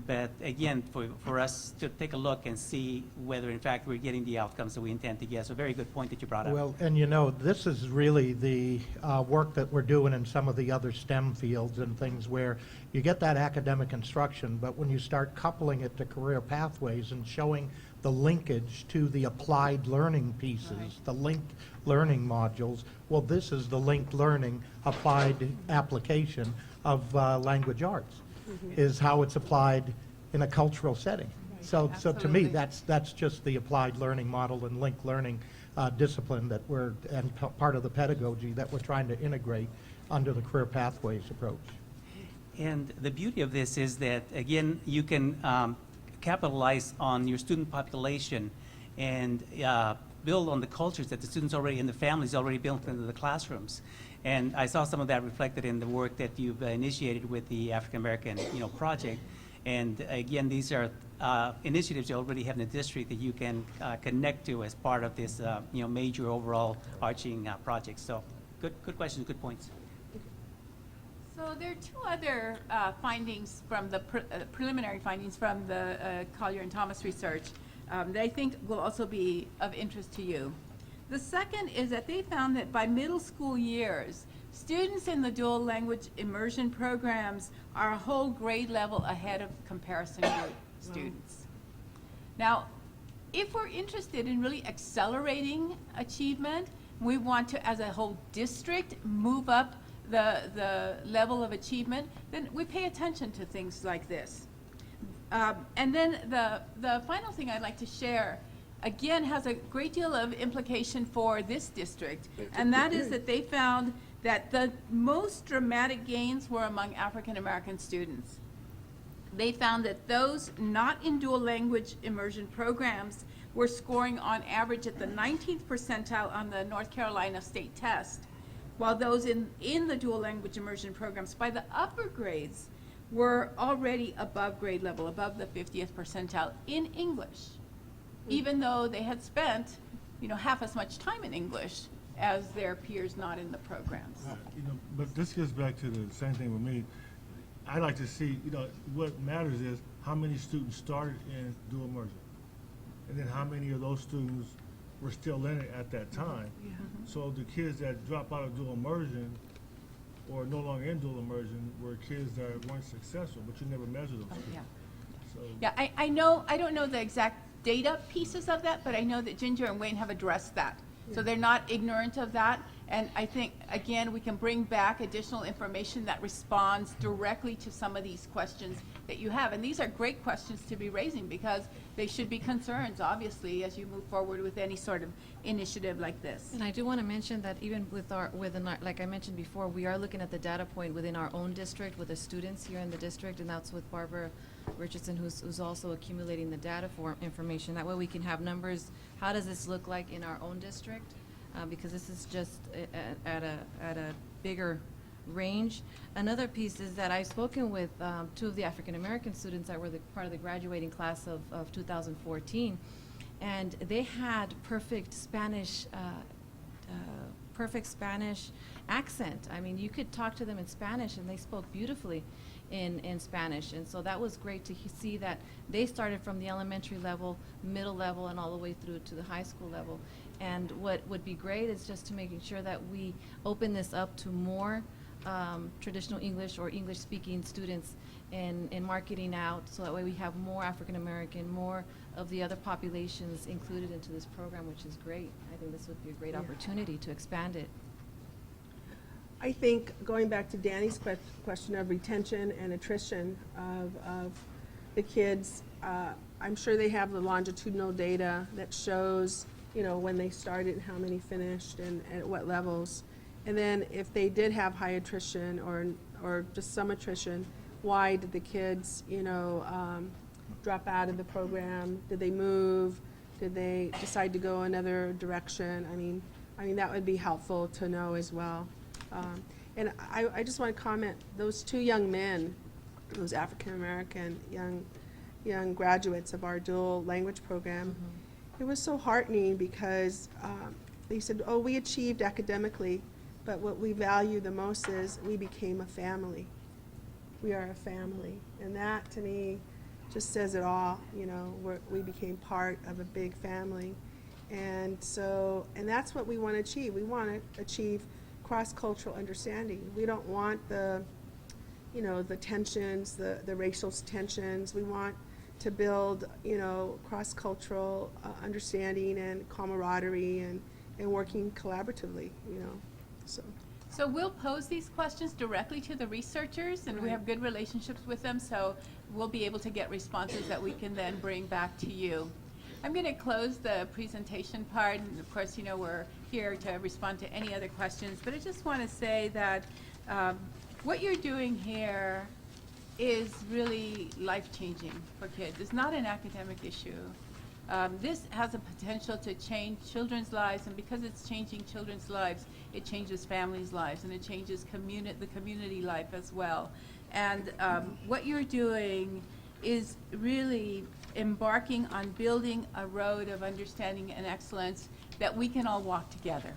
but again, for us to take a look and see whether in fact we're getting the outcomes that we intend to get. So very good point that you brought up. Well, and this is really the work that we're doing in some of the other STEM fields and things where you get that academic instruction, but when you start coupling it to career pathways and showing the linkage to the applied learning pieces, Right. the linked learning modules, well, this is the linked learning applied application of language arts, is how it's applied in a cultural setting. Right. So to me, Absolutely. that's just the applied learning model and linked learning discipline that and part of the pedagogy that we're trying to integrate under the career pathways approach. And the beauty of this is that, again, you can capitalize on your student population and build on the cultures that the students already and the families already built into the classrooms. And I saw some of that reflected in the work that you've initiated with the African American, project. And again, these are initiatives you already have in the district that you can connect to as part of this, major overall arching project. So, good questions, good points. So there are two other findings from the preliminary findings from the Collier and Thomas research that I think will also be of interest to you. The second is that they found that by middle school years, students in the dual language immersion programs are a whole grade level ahead of comparison group students. Now, if we're interested in really accelerating achievement, we want to, as a whole district, move up the level of achievement, then we pay attention to things like this. And then the final thing I'd like to share, again, has a great deal of implication for this district, and that is that they found that the most dramatic gains were among African American students. They found that those not in dual language immersion programs were scoring on average at the 19th percentile on the North Carolina state test, while those in the dual language immersion programs by the upper grades were already above grade level, above the 50th percentile in English, even though they had spent, half as much time in English as their peers not in the programs. But this gets back to the same thing with me. I like to see, what matters is how many students started in dual immersion, and then how many of those students were still in it at that time. So the kids that drop out of dual immersion or no longer in dual immersion were kids that weren't successful, but you never measure those kids. Yeah. So Yeah, I don't know the exact data pieces of that, but I know that Ginger and Wayne have addressed that. So they're not ignorant of that. And I think, again, we can bring back additional information that responds directly to some of these questions that you have. And these are great questions to be raising because they should be concerns, obviously, as you move forward with any sort of initiative like this. And I do want to mention that even within our, like I mentioned before, we are looking at the data point within our own district with the students here in the district, and that's with Barbara Richardson, who's also accumulating the data for information. That way we can have numbers. How does this look like in our own district? Because this is just at a bigger range. Another piece is that I've spoken with two of the African American students that were part of the graduating class of 2014, and they had perfect Spanish accent. I mean, you could talk to them in Spanish and they spoke beautifully in Spanish. And so that was great to see that they started from the elementary level, middle level, and all the way through to the high school level. And what would be great is just to making sure that we open this up to more traditional English or English-speaking students in marketing out, so that way we have more African American, more of the other populations included into this program, which is great. I think this would be a great Yeah. opportunity to expand it. I think, going back to Danny's question of retention and attrition of the kids, I'm sure they have the longitudinal data that shows, you know, when they started and how many finished and at what levels. And then if they did have high attrition or just some attrition, why did the kids, you know, drop out of the program? Did they move? Did they decide to go another direction? I mean that would be helpful to know as well. And I just want to comment, those two young men, those African American young graduates of our dual language program, it was so heartening because they said, oh, we achieved academically, but what we value the most is we became a family. We are a family. And that, to me, just says it all. You know, we became part of a big family. And so, and that's what we want to achieve. We want to achieve cross-cultural understanding. We don't want the, you know, the tensions, the racial tensions. We want to build, you know, cross-cultural understanding and camaraderie and working collaboratively, you know, so. So we'll pose these questions directly to the researchers, and we Right. have good relationships with them, so we'll be able to get responses that we can then bring back to you. I'm going to close the presentation part, and of course, you know, we're here to respond to any other questions, but I just want to say that what you're doing here is really life-changing for kids. It's not an academic issue. This has a potential to change children's lives, and because it's changing children's lives, it changes families' lives, and it changes the community life as well. And what you're doing is really embarking on building a road of understanding and excellence that we can all walk together.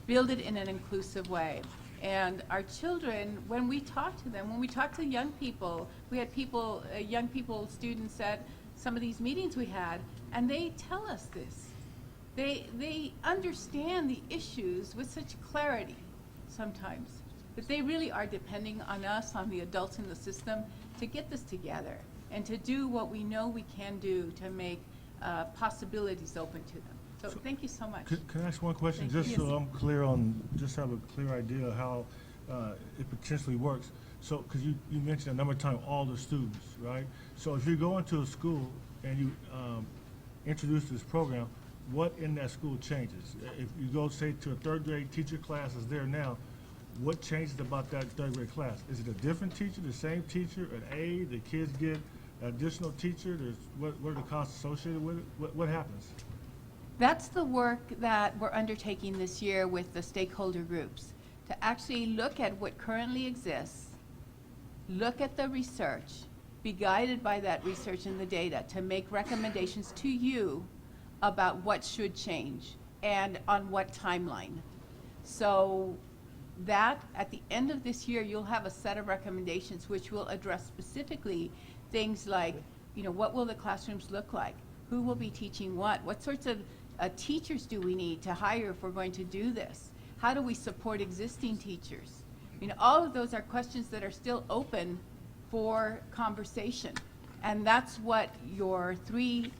Build it in an inclusive way. And our children, when we talk to them, when we talk to young people, we had people, young people, students at some of these meetings we had, and they tell us this. They understand the issues with such clarity sometimes, but they really are depending on us, on the adults in the system, to get this together and to do what we know we can do to make possibilities open to them. So thank you so much. Can I ask one question, Thank just you. so I'm clear on, just have a clear idea of how it potentially works? So, because you mentioned a number of times all the students, right? So if you go into a school and you introduce this program, what in that school changes? If you go, say, to a third grade teacher class is there now, what changes about that third grade class? Is it a different teacher, the same teacher, an aide, the kids get an additional teacher? What are the costs associated with it? What happens? That's the work that we're undertaking this year with the stakeholder groups, to actually look at what currently exists, look at the research, be guided by that research and the data to make recommendations to you about what should change and on what timeline. So that, at the end of this year, you'll have a set of recommendations which will address specifically things like, you know, what will the classrooms look like? Who will be teaching what sorts of teachers do we need to hire if we're going to do this? How do we support existing teachers? You know, all of those are questions that are still open for conversation. And that's what your three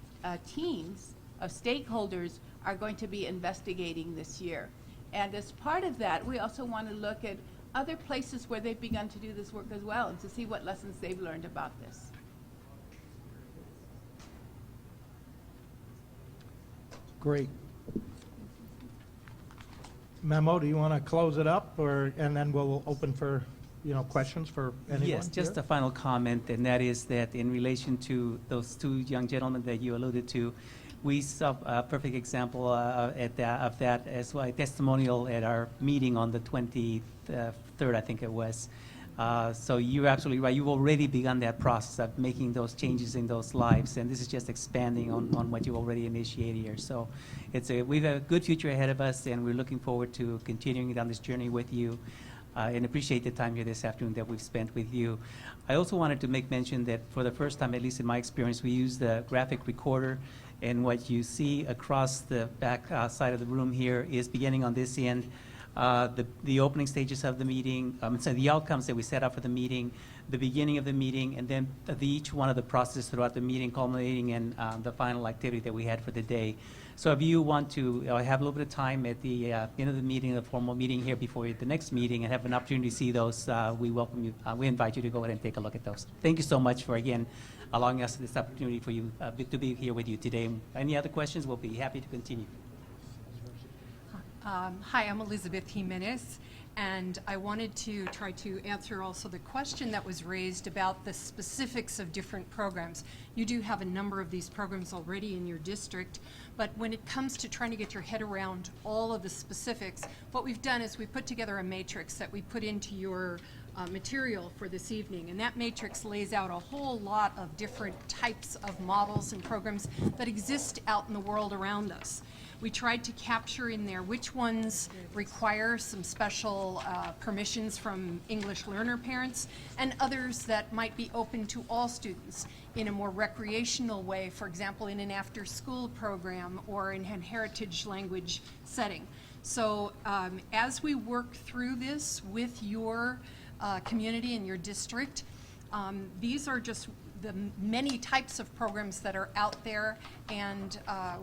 teams of stakeholders are going to be investigating this year. And as part of that, we also want to look at other places where they've begun to do this work as well, and to see what lessons they've learned about this. Great. Memo, do you want to close it up, and then we'll open for, you know, questions for anyone? Yes, just here? a final comment, and that is that in relation to those two young gentlemen that you alluded to, we saw a perfect example of that as well, a testimonial at our meeting on the 23rd, I think it was. So you're absolutely right. You've already begun that process of making those changes in those lives, and this is just expanding on what you already initiated here. So we've a good future ahead of us, and we're looking forward to continuing down this journey with you, and appreciate the time here this afternoon that we've spent with you. I also wanted to make mention that for the first time, at least in my experience, we use the graphic recorder, and what you see across the back side of the room here is beginning on this end. The opening stages of the meeting, so the outcomes that we set up for the meeting, the beginning of the meeting, and then each one of the processes throughout the meeting, culminating in the final activity that we had for the day. So if you want to have a little bit of time at the end of the meeting, the formal meeting here before the next meeting, and have an opportunity to see those, we welcome you. We invite you to go ahead and take a look at those. Thank you so much for, again, allowing us this opportunity for you to be here with you today. Any other questions? We'll be happy to continue. Hi, I'm Elizabeth Jimenez, and I wanted to try to answer also the question that was raised about the specifics of different programs. You do have a number of these programs already in your district, but when it comes to trying to get your head around all of the specifics, what we've done is we put together a matrix that we put into your material for this evening, and that matrix lays out a whole lot of different types of models and programs that exist out in the world around us. We tried to capture in there which ones require some special permissions from English learner parents, and others that might be open to all students in a more recreational way, for example, in an after-school program or in a heritage language setting. So as we work through this with your community and your district, these are just the many types of programs that are out there, and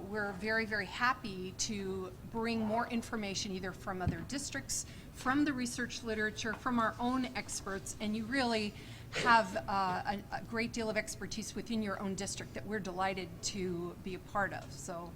we're very, very happy to bring more information either from other districts, from the research literature, from our own experts, and you really have a great deal of expertise within your own district that we're delighted to be a part of. So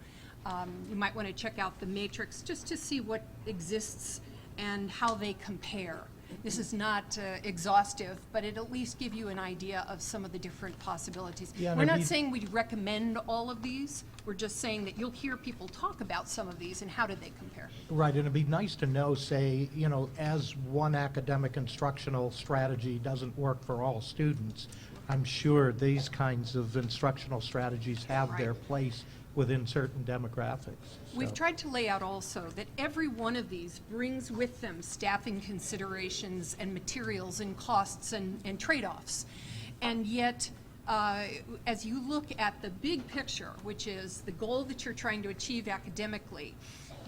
you might want to check out the matrix just to see what exists and how they compare. This is not exhaustive, but it at least give you an idea of some of the different possibilities. Yeah, and We're I not mean- saying we recommend all of these. We're just saying that you'll hear people talk about some of these and how do they compare. Right, and it'd be nice to know, say, you know, as one academic instructional strategy doesn't work for all students, I'm sure these kinds of instructional strategies have their Right. place within certain demographics. We've So- tried to lay out also that every one of these brings with them staffing considerations and materials and costs and trade-offs. And yet, as you look at the big picture, which is the goal that you're trying to achieve academically,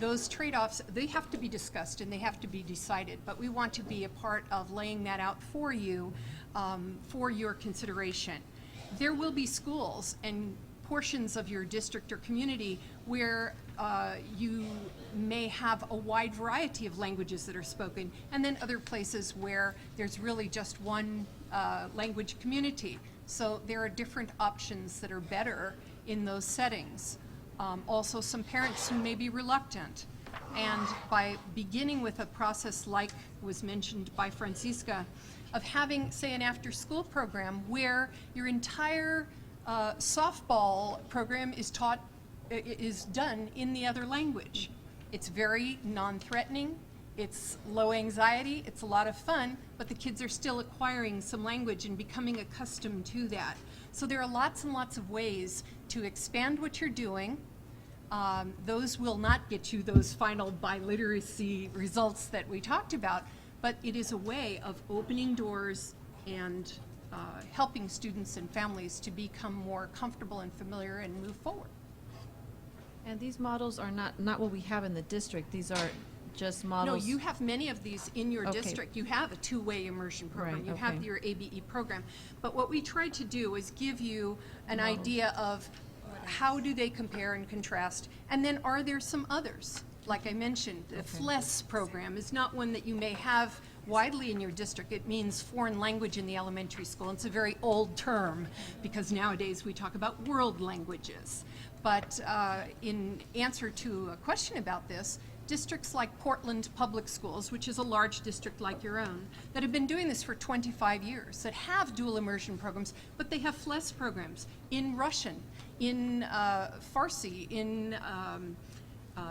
those trade-offs, they have to be discussed and they have to be decided, but we want to be a part of laying that out for you, for your consideration. There will be schools and portions of your district or community where you may have a wide variety of languages that are spoken, and then other places where there's really just one language community. So there are different options that are better in those settings. Also, some parents who may be reluctant. And by beginning with a process like was mentioned by Francisca, of having, say, an after-school program where your entire softball program is done in the other language. It's very non-threatening, it's low anxiety, it's a lot of fun, but the kids are still acquiring some language and becoming accustomed to that. So there are lots and lots of ways to expand what you're doing. Those will not get you those final biliteracy results that we talked about, but it is a way of opening doors and helping students and families to become more comfortable and familiar and move forward. And these models are not what we have in the district. These are just models. No, you have many of these in your Okay. district. You have a two-way immersion program. Right, You have okay. your ABE program. But what we tried to do is give you an idea of how do they compare and contrast, and then are there some others? Like I mentioned, the FLES program is not one that you may have widely in your district. It means foreign language in the elementary school. It's a very old term because nowadays we talk about world languages. But in answer to a question about this, districts like Portland Public Schools, which is a large district like your own, that have been doing this for 25 years, that have dual immersion programs, but they have FLES programs in Russian, in Farsi, in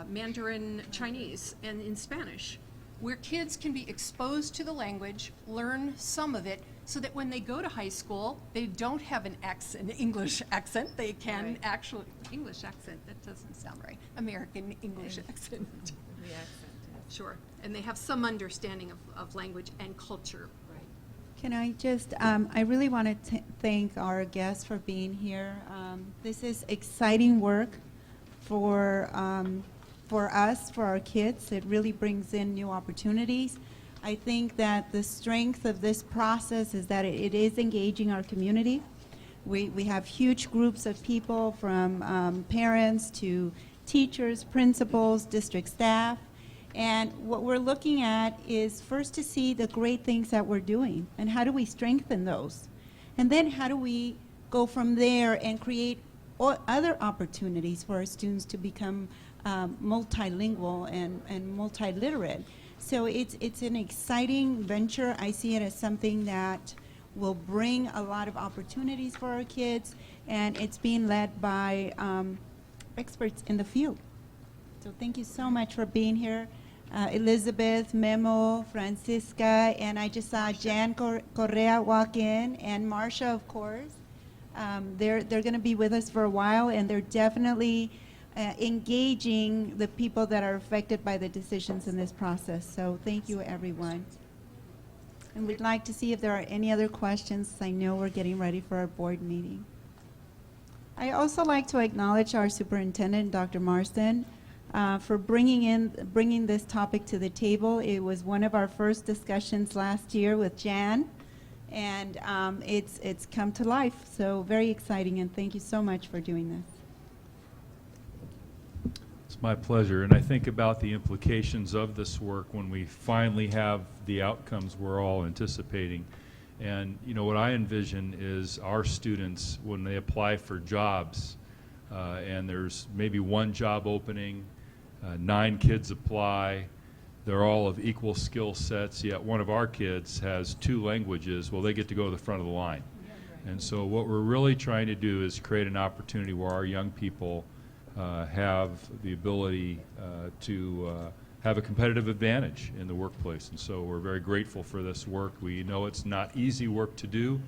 Mandarin Chinese, and in Spanish, where kids can be exposed to the language, learn some of it, so that when they go to high school, they don't have an English accent. They can Right. actually, English accent, that doesn't sound right. American English accent. The accent, yes. Sure. And they have some understanding of language and culture. Can I just, I really want to thank our guests for being here. This is exciting work for us, for our kids. It really brings in new opportunities. I think that the strength of this process is that it is engaging our community. We have huge groups of people from parents to teachers, principals, district staff. And what we're looking at is first to see the great things that we're doing and how do we strengthen those. And then how do we go from there and create other opportunities for our students to become multilingual and multiliterate. So it's an exciting venture. I see it as something that will bring a lot of opportunities for our kids, and it's being led by experts in the field. So thank you so much for being here. Elizabeth, Memo, Francisca, and I just saw Jan Correa walk in, and Marcia, of course. They're going to be with us for a while, and they're definitely engaging the people that are affected by the decisions in this process. So thank you, everyone. And we'd like to see if there are any other questions. I know we're getting ready for our board meeting. I also like to acknowledge our superintendent, Dr. Marston, for bringing this topic to the table. It was one of our first discussions last year with Jan, and it's come to life. So very exciting, and thank you so much for doing this. It's my pleasure, and I think about the implications of this work when we finally have the outcomes we're all anticipating. And you know, what I envision is our students, when they apply for jobs, and there's maybe one job opening, 9 kids apply, they're all of equal skill sets, yet one of our kids has 2 languages, well, they get to go to the front of the line. And so what we're really trying to do is create an opportunity where our young people have the ability to have a competitive advantage in the workplace. And so we're very grateful for this work. We know it's not easy work to do,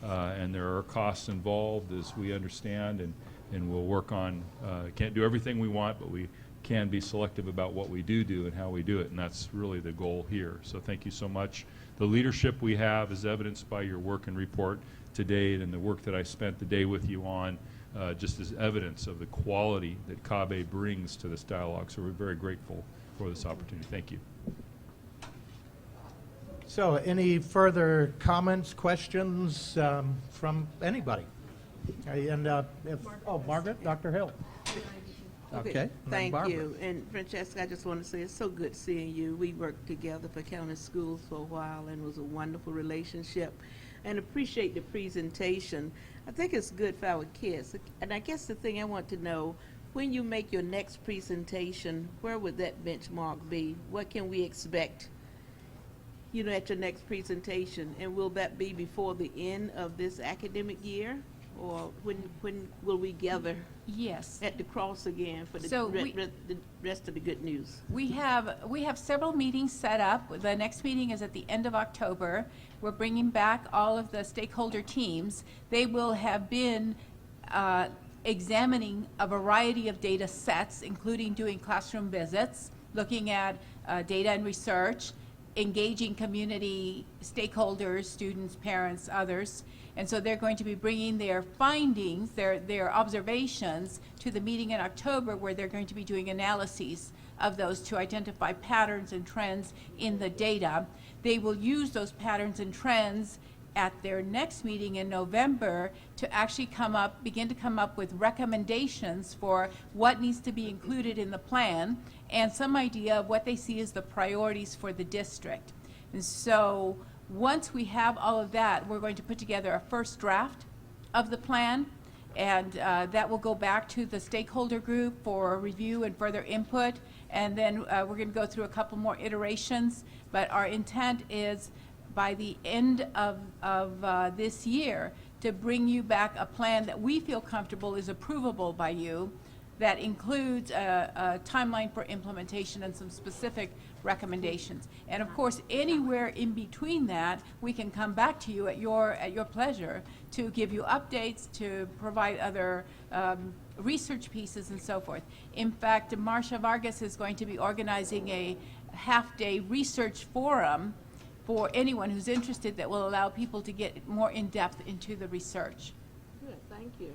and there are costs involved, as we understand, and we'll work on, can't do everything we want, but we can be selective about what we do and how we do it, and that's really the goal here. So thank you so much. The leadership we have is evidenced by your work and report to date, and the work that I spent the day with you on just as evidence of the quality that CABE brings to this dialogue. So we're very grateful for this opportunity. Thank you. So any further comments, questions from anybody? Margaret, Dr. Hill. Okay. and then Thank Barbara. you. And Francesca, I just want to say it's so good seeing you. We worked together for county schools for a while, and it was a wonderful relationship. And appreciate the presentation. I think it's good for our kids. And I guess the thing I want to know, when you make your next presentation, where would that benchmark be? What can we expect, you know, at your next presentation? And will that be before the end of this academic year? Or when will we gather Yes. at the cross again for the So the rest of the good news? We have several meetings set up. The next meeting is at the end of October. We're bringing back all of the stakeholder teams. They will have been examining a variety of data sets, including doing classroom visits, looking at data and research, engaging community stakeholders, students, parents, others. And so they're going to be bringing their findings, their observations to the meeting in October, where they're going to be doing analyses of those to identify patterns and trends in the data. They will use those patterns and trends at their next meeting in November to actually begin to come up with recommendations for what needs to be included in the plan and some idea of what they see as the priorities for the district. And so once we have all of that, we're going to put together a first draft of the plan, and that will go back to the stakeholder group for review and further input. And then we're going to go through a couple more iterations, but our intent is by the end of this year to bring you back a plan that we feel comfortable is approvable by you, that includes a timeline for implementation and some specific recommendations. And of course, anywhere in between that, we can come back to you at your pleasure to give you updates, to provide other research pieces and so forth. In fact, Marcia Vargas is going to be organizing a half-day research forum for anyone who's interested that will allow people to get more in-depth into the research. Good, thank you.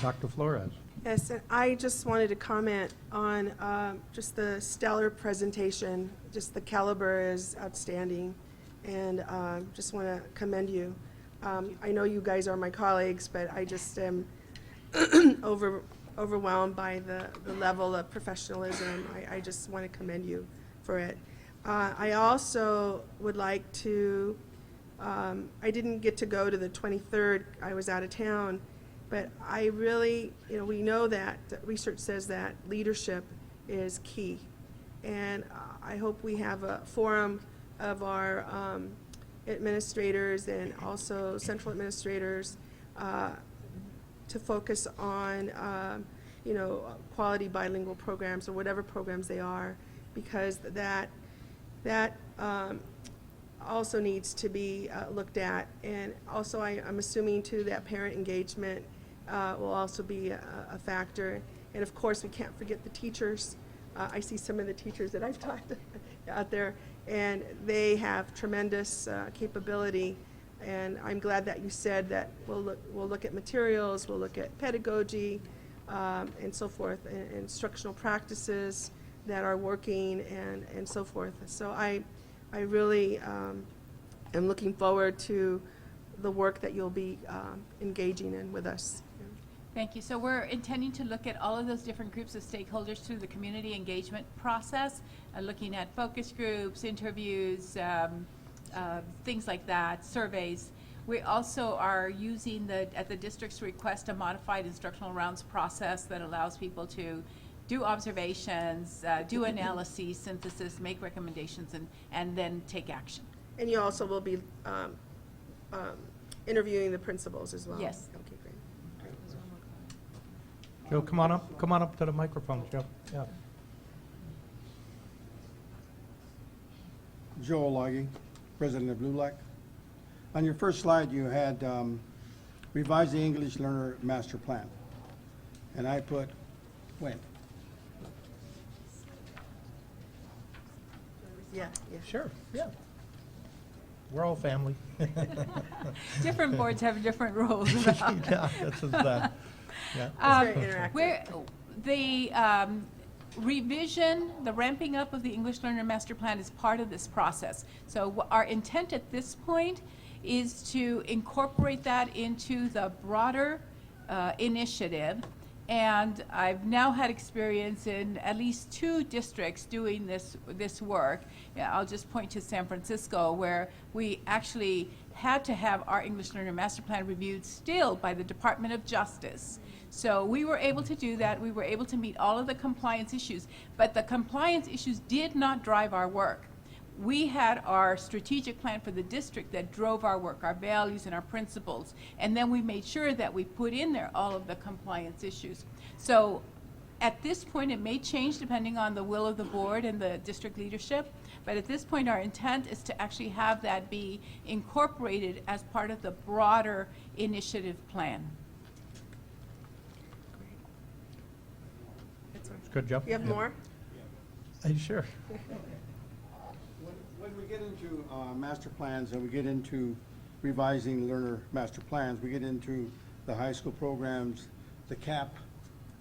Dr. Flores. Yes, and I just wanted to comment on just the stellar presentation. Just the caliber is outstanding, and just want to commend you. I know you guys are my colleagues, but I just am overwhelmed by the level of professionalism. I just want to commend you for it. I also would like to, I didn't get to go to the 23rd, I was out of town, but I really, we know that research says that leadership is key. And I hope we have a forum of our administrators and also central administrators to focus on, quality bilingual programs or whatever programs they are, because that also needs to be looked at. And also, I'm assuming too that parent engagement will also be a factor. And of course, we can't forget the teachers. I see some of the teachers that I've talked to out there, and they have tremendous capability. And I'm glad that you said that we'll look at materials, we'll look at pedagogy, and so forth, and instructional practices that are working, and so forth. So I really am looking forward to the work that you'll be engaging in with us. Thank you. So we're intending to look at all of those different groups of stakeholders through the community engagement process, looking at focus groups, interviews, things like that, surveys. We also are using at the district's request, a modified instructional rounds process that allows people to do observations, do analyses, synthesis, make recommendations, and then take action. And you also will be interviewing the principals as well? Yes. Okay, great. Joe, come on up to the microphone, Joe. Yeah. Joe Olagi, President of LULAC. On your first slide, you had revised the English Learner Master Plan. And I put, when? Yeah. Sure, yeah. We're all family. Different boards have different rules. Yeah, this is, yeah. It's very interactive. The revision, the ramping up of the English Learner Master Plan is part of this process. So our intent at this point is to incorporate that into the broader initiative. And I've now had experience in at least 2 districts doing this work. Yeah, I'll just point to San Francisco, where we actually had to have our English Learner Master Plan reviewed still by the Department of Justice. So we were able to do that. We were able to meet all of the compliance issues. But the compliance issues did not drive our work. We had our strategic plan for the district that drove our work, our values and our principles. And then we made sure that we put in there all of the compliance issues. So at this point, it may change depending on the will of the board and the district leadership. But at this point, our intent is to actually have that be incorporated as part of the broader initiative plan. Good, Joe? You have more? Sure. When we get into master plans and we get into revising learner master plans, we get into the high school programs, the CAP,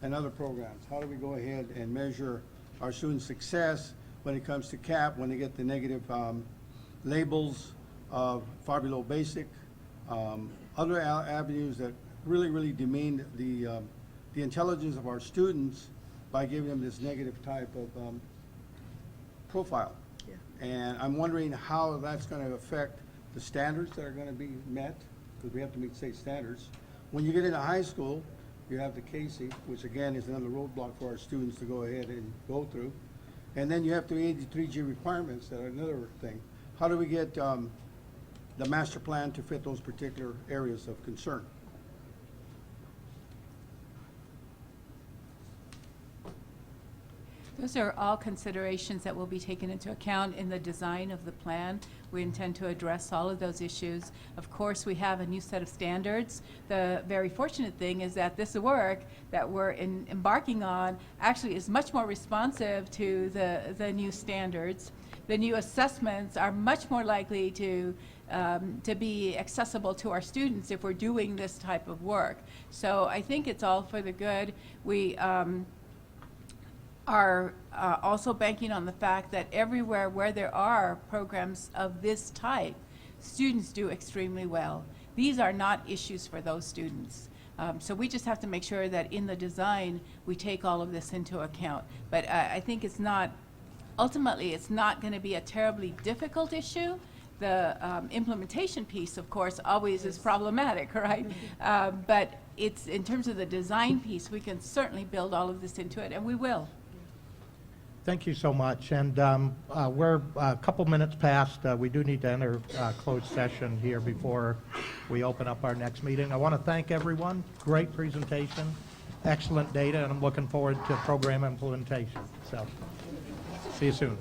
and other programs. How do we go ahead and measure our students' success when it comes to CAP, when they get the negative labels of far below basic, other avenues that really demean the intelligence of our students by giving them this negative type of profile. Yeah. And I'm wondering how that's going to affect the standards that are going to be met, because we have to meet state standards. When you get into high school, you have the Casey, which again is another roadblock for our students to go ahead and go through. And then you have the 83G requirements that are another thing. How do we get the master plan to fit those particular areas of concern? Those are all considerations that will be taken into account in the design of the plan. We intend to address all of those issues. Of course, we have a new set of standards. The very fortunate thing is that this work that we're embarking on actually is much more responsive to the new standards. The new assessments are much more likely to to be accessible to our students if we're doing this type of work. So I think it's all for the good. We are also banking on the fact that everywhere where there are programs of this type, students do extremely well. These are not issues for those students. So we just have to make sure that in the design, we take all of this into account. But I think it's not, ultimately, it's not going to be a terribly difficult issue. The implementation piece, of course, always is problematic, right? But it's, in terms of the design piece, we can certainly build all of this into it, and we will. Thank you so much. And we're a couple minutes past. We do need to enter closed session here before we open up our next meeting. I want to thank everyone. Great presentation, excellent data, and I'm looking forward to program implementation. So, see you soon.